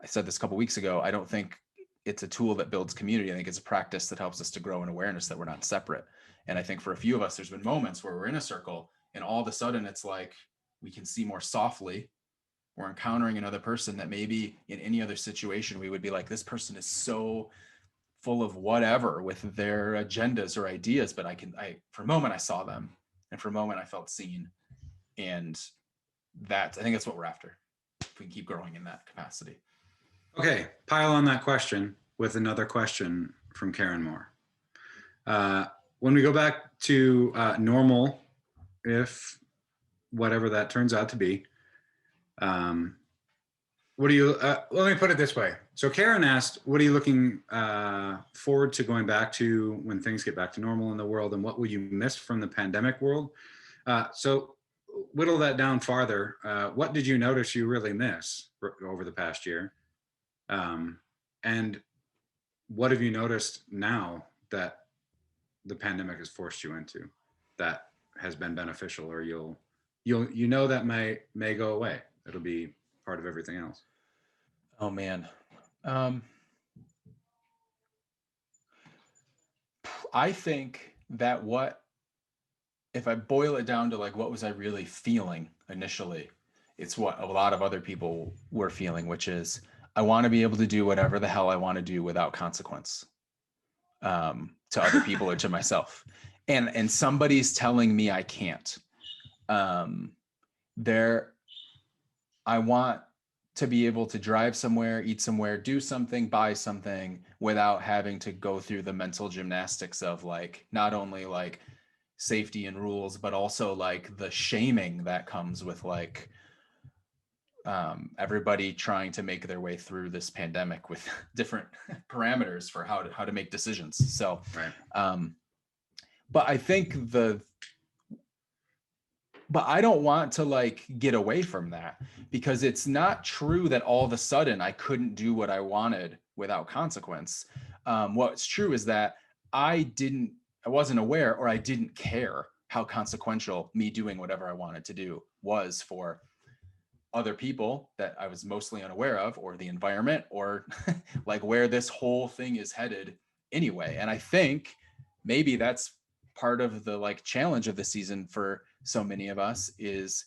I said this a couple weeks ago, I don't think it's a tool that builds community. I think it's a practice that helps us to grow in awareness that we're not separate. And I think for a few of us, there's been moments where we're in a circle and all of a sudden it's like we can see more softly. We're encountering another person that maybe in any other situation we would be like, this person is so full of whatever with their agendas or ideas, but for a moment I saw them, and for a moment I felt seen. And I think that's what we're after, if we can keep growing in that capacity. Okay, pile on that question with another question from Karen Moore. When we go back to normal, if whatever that turns out to be, what do you, let me put it this way. So Karen asked, what are you looking forward to going back to when things get back to normal in the world, and what will you miss from the pandemic world? So whittle that down farther. What did you notice you really miss over the past year? And what have you noticed now that the pandemic has forced you into that has been beneficial, or you know that may go away? It'll be part of everything else. Oh man. I think that if I boil it down to like, what was I really feeling initially? It's what a lot of other people were feeling, which is I want to be able to do whatever the hell I want to do without consequence, to other people or to myself. And somebody's telling me I can't. I want to be able to drive somewhere, eat somewhere, do something, buy something without having to go through the mental gymnastics of like, not only like safety and rules, but also like the shaming that comes with like everybody trying to make their way through this pandemic with different parameters for how to make decisions. So, right. But I think but I don't want to like get away from that, because it's not true that all of a sudden I couldn't do what I wanted without consequence. What's true is that I wasn't aware, or I didn't care how consequential me doing whatever I wanted to do was for other people that I was mostly unaware of, or the environment, or like where this whole thing is headed anyway. And I think maybe that's part of the like challenge of the season for so many of us is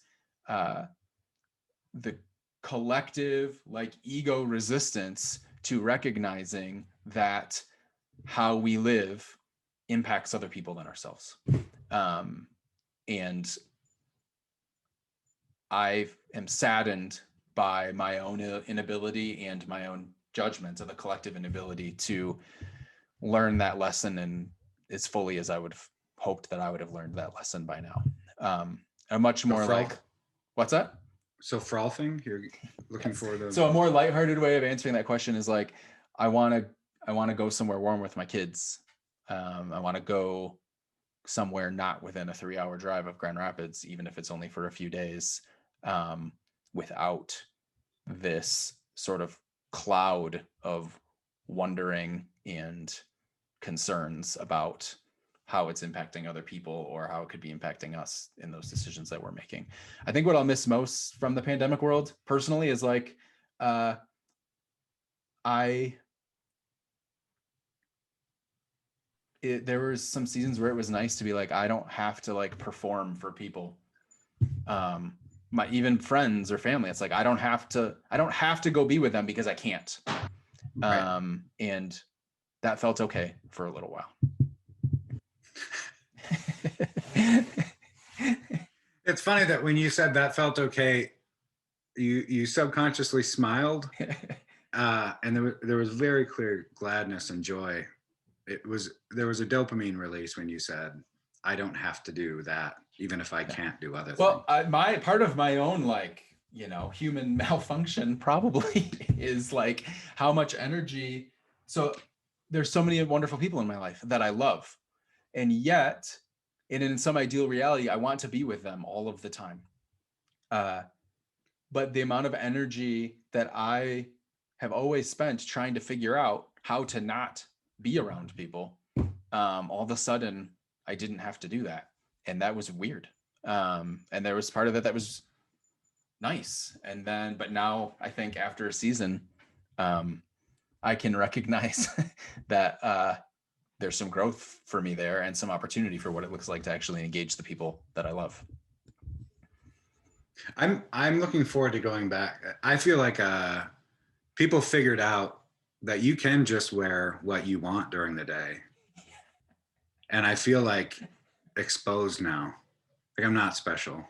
the collective like ego resistance to recognizing that how we live impacts other people than ourselves. And I am saddened by my own inability and my own judgment of the collective inability to learn that lesson and as fully as I would have hoped that I would have learned that lesson by now. A much more like, what's that? So frolfing, you're looking forward to. So a more lighthearted way of answering that question is like, I want to go somewhere warm with my kids. I want to go somewhere not within a 3-hour drive of Grand Rapids, even if it's only for a few days, without this sort of cloud of wondering and concerns about how it's impacting other people or how it could be impacting us in those decisions that we're making. I think what I'll miss most from the pandemic world personally is like, there was some seasons where it was nice to be like, I don't have to like perform for people. My even friends or family, it's like I don't have to go be with them because I can't. And that felt okay for a little while. It's funny that when you said that felt okay, you subconsciously smiled, and there was very clear gladness and joy. There was a dopamine release when you said, I don't have to do that, even if I can't do other things. Well, my part of my own, like, human malfunction probably is like how much energy. So there's so many wonderful people in my life that I love. And yet, in some ideal reality, I want to be with them all of the time. But the amount of energy that I have always spent trying to figure out how to not be around people, all of a sudden, I didn't have to do that. And that was weird. And there was part of it that was nice. And then, but now I think after a season, I can recognize that there's some growth for me there and some opportunity for what it looks like to actually engage the people that I love. I'm looking forward to going back. I feel like people figured out that you can just wear what you want during the day. And I feel like exposed now. Like I'm not special.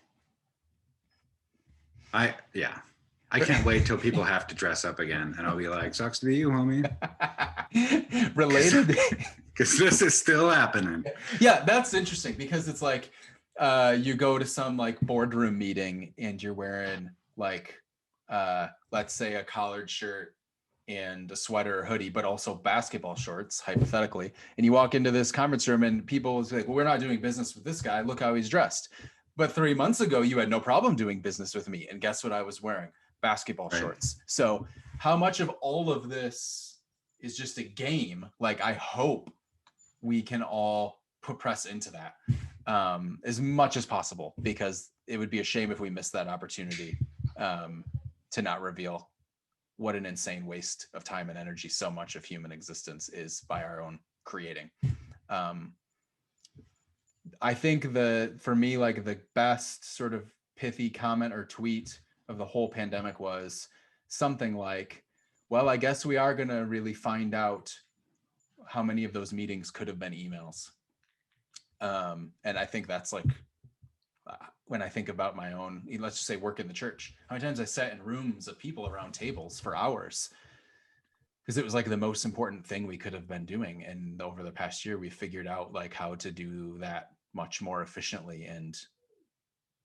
I can't wait till people have to dress up again, and I'll be like, sucks to be you, homie. Related. Because this is still happening. Yeah, that's interesting because it's like you go to some like boardroom meeting and you're wearing like let's say a collared shirt and a sweater or hoodie, but also basketball shorts, hypothetically. And you walk into this conference room and people is like, well, we're not doing business with this guy. Look how he's dressed. But 3 months ago, you had no problem doing business with me. And guess what I was wearing? Basketball shorts. So how much of all of this is just a game? Like, I hope we can all press into that as much as possible, because it would be a shame if we missed that opportunity to not reveal what an insane waste of time and energy so much of human existence is by our own creating. I think for me, like the best sort of pithy comment or tweet of the whole pandemic was something like, well, I guess we are going to really find out how many of those meetings could have been emails. And I think that's like, when I think about my own, let's just say work in the church, how many times I sat in rooms of people around tables for hours because it was like the most important thing we could have been doing. And over the past year, we figured out like how to do that much more efficiently. And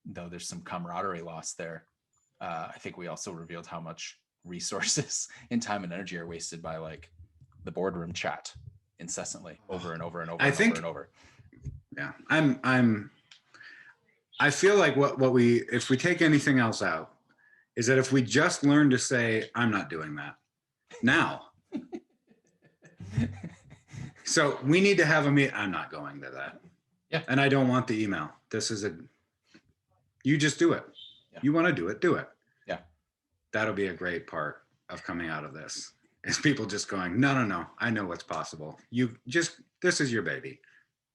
though there's some camaraderie lost there, I think we also revealed how much resources and time and energy are wasted by like the boardroom chat incessantly over and over and over and over. Yeah, I feel like what we, if we take anything else out, is that if we just learn to say, I'm not doing that now. So we need to have a meet. I'm not going to that. Yeah. And I don't want the email. You just do it. Yeah. You want to do it, do it. Yeah. That'll be a great part of coming out of this, is people just going, no, I know what's possible. This is your baby.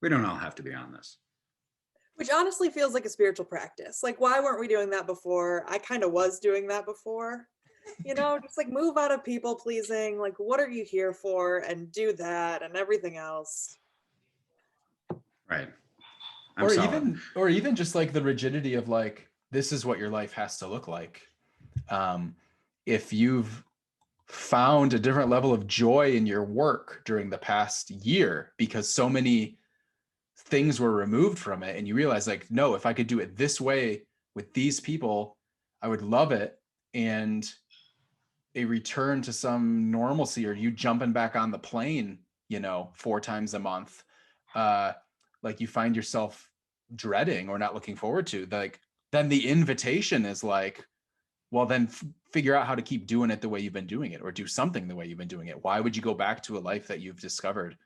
We don't all have to be on this. Which honestly feels like a spiritual practice. Like, why weren't we doing that before? I kind of was doing that before. Just like move out of people pleasing. Like, what are you here for? And do that and everything else. Right. Or even just like the rigidity of like, this is what your life has to look like. If you've found a different level of joy in your work during the past year because so many things were removed from it, and you realize like, no, if I could do it this way with these people, I would love it. And a return to some normalcy, or you jumping back on the plane, 4 times a month, like you find yourself dreading or not looking forward to, like, then the invitation is like, well, then figure out how to keep doing it the way you've been doing it, or do something the way you've been doing it. Why would you go back to a life that you've discovered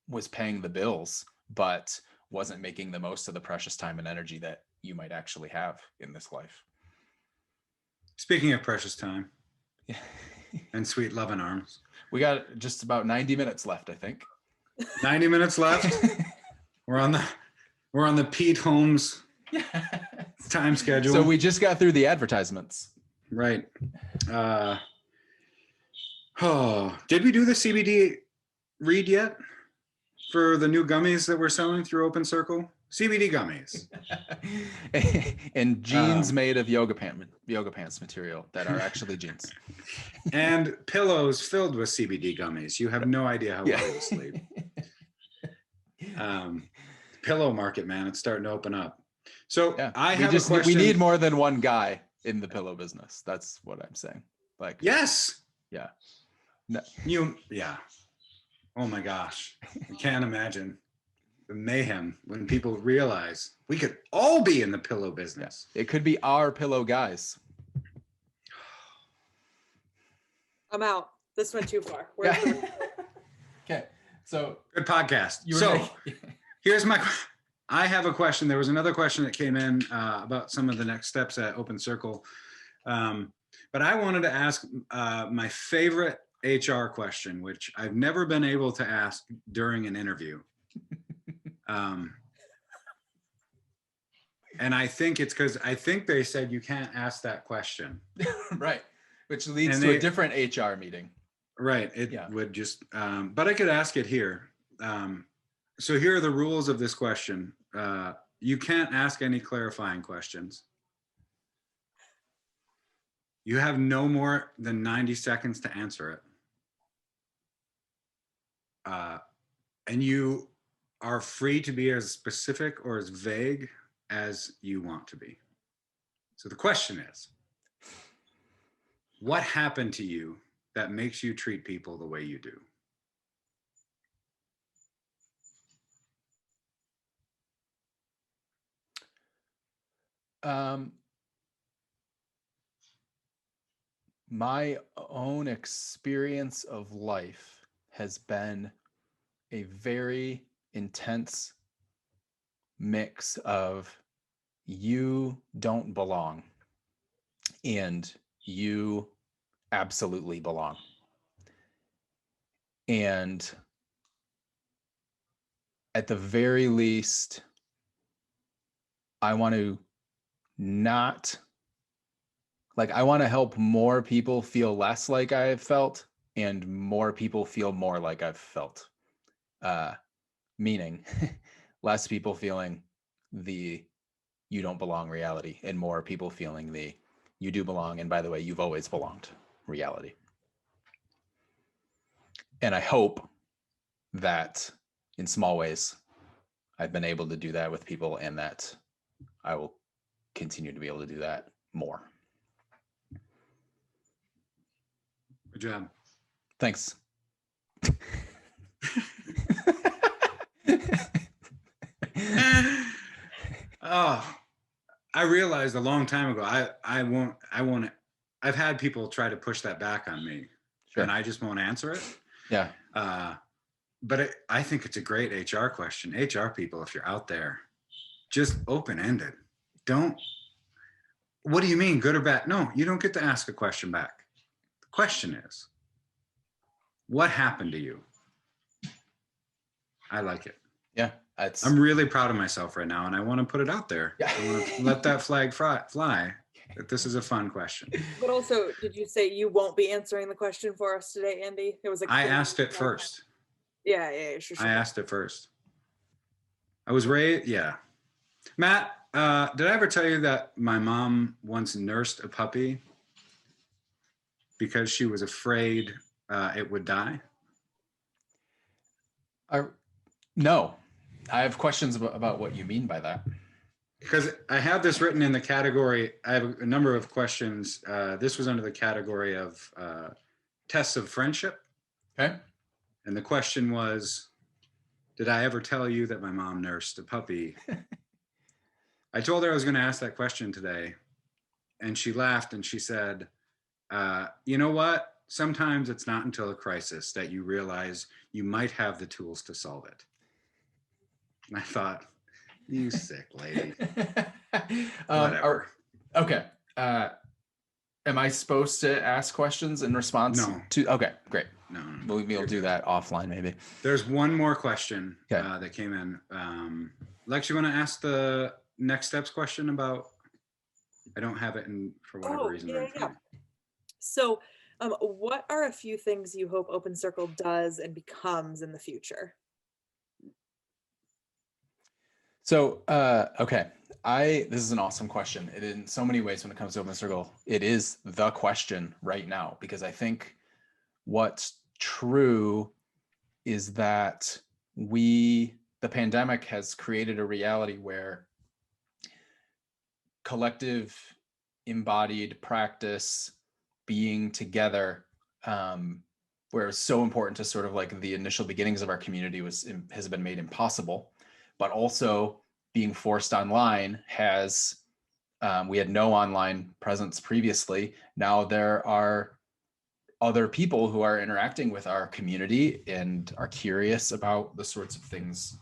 was paying the bills, but wasn't making the most of the precious time and energy that you might actually have in this life? Speaking of precious time and sweet love and arms, we got just about 90 minutes left, I think. 90 minutes left. We're on the We're on the Pete Holmes time schedule. So we just got through the advertisements. Right. Did we do the CBD read yet for the new gummies that we're selling through Open Circle? CBD gummies. And jeans made of yoga pants material that are actually jeans. And pillows filled with CBD gummies. You have no idea how well you'll sleep. Pillow market, man, it's starting to open up. So I have a question. We need more than one guy in the pillow business. That's what I'm saying. Like, yes. Yeah. No. Oh my gosh. I can't imagine the mayhem when people realize we could all be in the pillow business. Yeah. It could be our pillow guys. I'm out. This went too far. Okay. So good podcast. Here's I have a question. There was another question that came in about some of the next steps at Open Circle. But I wanted to ask my favorite HR question, which I've never been able to ask during an interview. And I think it's because I think they said you can't ask that question. Right. Which leads to a different HR meeting. Right. It would just, but I could ask it here. So here are the rules of this question. You can't ask any clarifying questions. You have no more than 90 seconds to answer it. And you are free to be as specific or as vague as you want to be. So the question is, what happened to you that makes you treat people the way you do? My own experience of life has been a very intense mix of you don't belong and you absolutely belong. And at the very least, I want to I want to help more people feel less like I've felt and more people feel more like I've felt. Meaning less people feeling the you don't belong reality and more people feeling the you do belong. And by the way, you've always belonged reality. And I hope that in small ways, I've been able to do that with people and that I will continue to be able to do that more. Good job. Thanks. I realized a long time ago, I've had people try to push that back on me. Sure. And I just won't answer it. Yeah. But I think it's a great HR question. HR people, if you're out there, just open-ended. What do you mean, good or bad? No, you don't get to ask a question back. The question is, what happened to you? I like it. Yeah. I'm really proud of myself right now, and I want to put it out there. Yeah. I want to let that flag fly, that this is a fun question. But also, did you say you won't be answering the question for us today, Andy? It was I asked it first. Yeah, sure. I asked it first. I was raised, yeah. Matt, did I ever tell you that my mom once nursed a puppy because she was afraid it would die? No. I have questions about what you mean by that. Because I have this written in the category, I have a number of questions. This was under the category of tests of friendship. Okay. And the question was, did I ever tell you that my mom nursed a puppy? I told her I was going to ask that question today. And she laughed and she said, you know what? Sometimes it's not until a crisis that you realize you might have the tools to solve it. And I thought, you sick lady. Whatever. Okay. Am I supposed to ask questions in response to? Okay, great. No. We'll do that offline maybe. There's one more question that came in. Lex, you want to ask the next steps question about, I don't have it for whatever reason. Right in front of me. So what are a few things you hope Open Circle does and becomes in the future? So, okay. This is an awesome question. It, in so many ways, when it comes to Open Circle, it is the question right now, because I think what's true is that the pandemic has created a reality where collective embodied practice, being together, where it's so important to sort of like the initial beginnings of our community has been made impossible, but also being forced online has, we had no online presence previously. Now there are other people who are interacting with our community and are curious about the sorts of things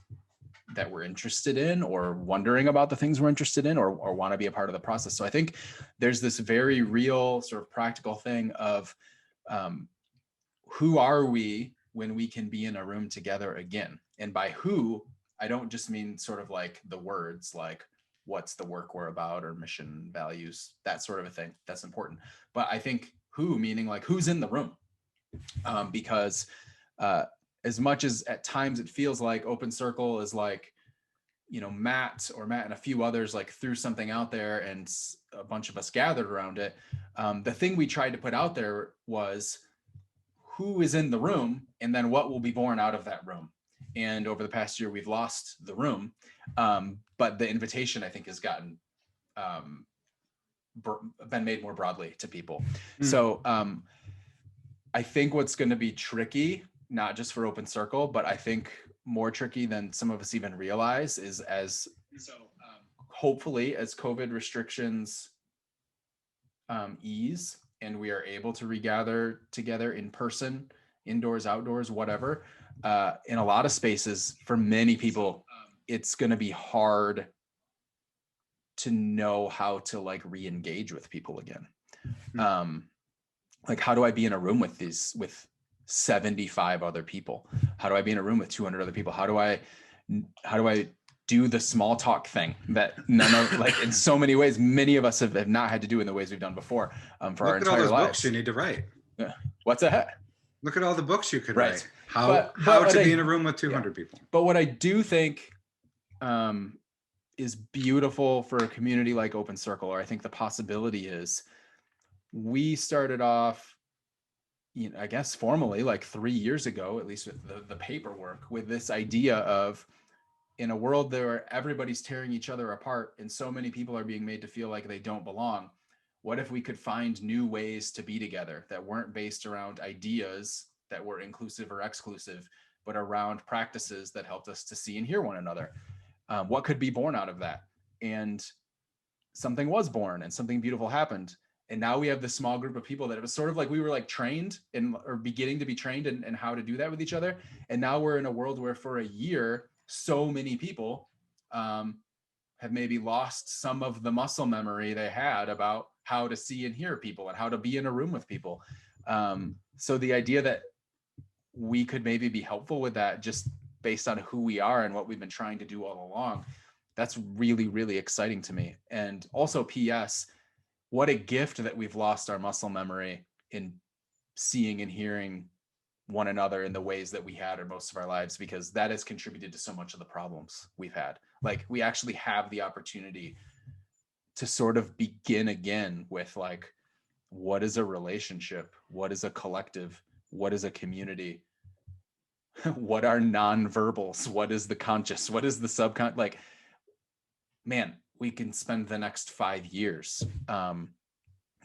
that we're interested in, or wondering about the things we're interested in, or want to be a part of the process. So I think there's this very real sort of practical thing of who are we when we can be in a room together again? And by who, I don't just mean sort of like the words, like what's the work we're about, or mission, values, that sort of a thing. That's important. But I think who, meaning like who's in the room, because as much as at times it feels like Open Circle is like, you know, Matt and a few others like threw something out there and a bunch of us gathered around it. The thing we tried to put out there was who is in the room, and then what will be born out of that room. And over the past year, we've lost the room, but the invitation, I think, has gotten been made more broadly to people. So I think what's going to be tricky, not just for Open Circle, but I think more tricky than some of us even realize, is hopefully as COVID restrictions ease and we are able to regather together in person, indoors, outdoors, whatever, in a lot of spaces, for many people, it's going to be hard to know how to like re-engage with people again. Like, how do I be in a room with 75 other people? How do I be in a room with 200 other people? How do I do the small talk thing that none of, like, in so many ways, many of us have not had to do in the ways we've done before for our entire lives. Look at all those books you need to write. What's that? Look at all the books you could write. How but to be in a room with 200 people. But what I do think is beautiful for a community like Open Circle, or I think the possibility is, we started off, you know, I guess formally like 3 years ago, at least with the paperwork, with this idea of, in a world where everybody's tearing each other apart and so many people are being made to feel like they don't belong, what if we could find new ways to be together that weren't based around ideas that were inclusive or exclusive, but around practices that helped us to see and hear one another? What could be born out of that? And something was born and something beautiful happened. And now we have this small group of people that it was sort of like we were like trained or beginning to be trained in how to do that with each other. And now we're in a world where for a year, so many people have maybe lost some of the muscle memory they had about how to see and hear people and how to be in a room with people. So the idea that we could maybe be helpful with that, just based on who we are and what we've been trying to do all along, that's really, really exciting to me. And also, P.S., what a gift that we've lost our muscle memory in seeing and hearing one another in the ways that we had in most of our lives, because that has contributed to so much of the problems we've had. Like, we actually have the opportunity to sort of begin again with, like, what is a relationship? What is a collective? What is a community? What are nonverbals? What is the conscious? What is the subconscious? Like, man, we can spend the next 5 years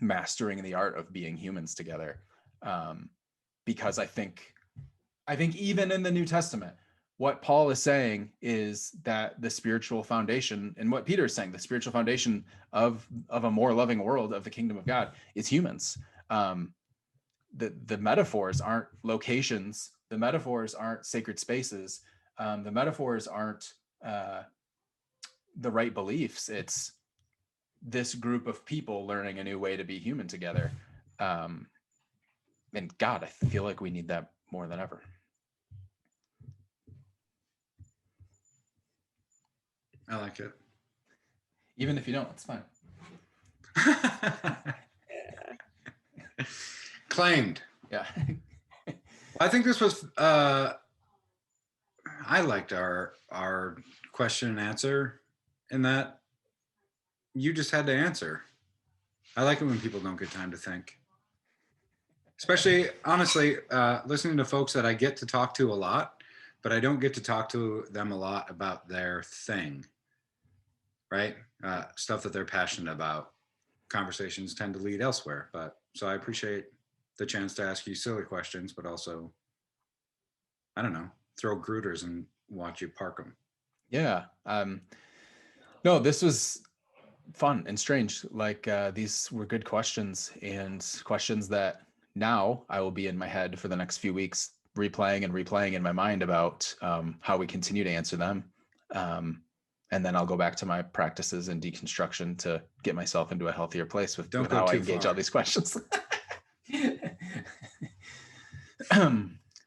mastering the art of being humans together. Because I think even in the New Testament, what Paul is saying is that the spiritual foundation, and what Peter is saying, the spiritual foundation of a more loving world, of the kingdom of God, is humans. The metaphors aren't locations. The metaphors aren't sacred spaces. The metaphors aren't the right beliefs. It's this group of people learning a new way to be human together. And God, I feel like we need that more than ever. I like it. Even if you don't, it's fine. Claimed. Yeah. I think this was I liked our question and answer in that you just had to answer. I like it when people don't get time to think. Especially, honestly, listening to folks that I get to talk to a lot, but I don't get to talk to them a lot about their thing, right? Stuff that they're passionate about. Conversations tend to lead elsewhere, but so I appreciate the chance to ask you silly questions, but also, I don't know, throw grooters and watch you park them. Yeah. No, this was fun and strange. Like these were good questions, and questions that now I will be in my head for the next few weeks, replaying and replaying in my mind about how we continue to answer them. And then I'll go back to my practices and deconstruction to get myself into a healthier place with how I engage all these questions.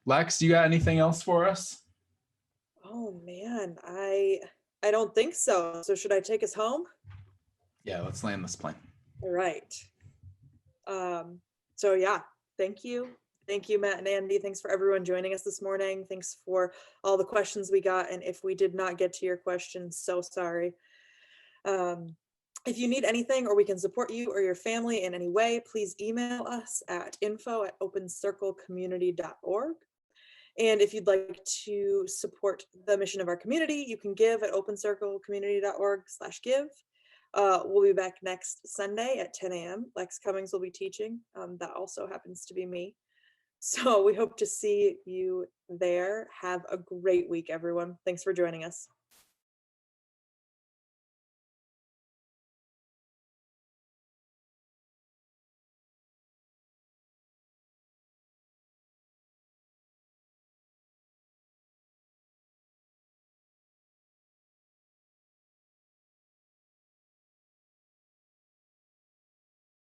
Lex, do you got anything else for us? Oh man, I don't think so. So should I take us home? Yeah, let's land this plane. All right. So yeah, thank you. Thank you, Matt and Andy. Thanks for everyone joining us this morning. Thanks for all the questions we got. And if we did not get to your questions, so sorry. If you need anything or we can support you or your family in any way, please email us at info@opencirclecommunity.org. And if you'd like to support the mission of our community, you can give at opencirclecommunity.org/give. We'll be back next Sunday at 10 a.m. Lex Cummings will be teaching. That also happens to be me. So we hope to see you there. Have a great week, everyone. Thanks for joining us.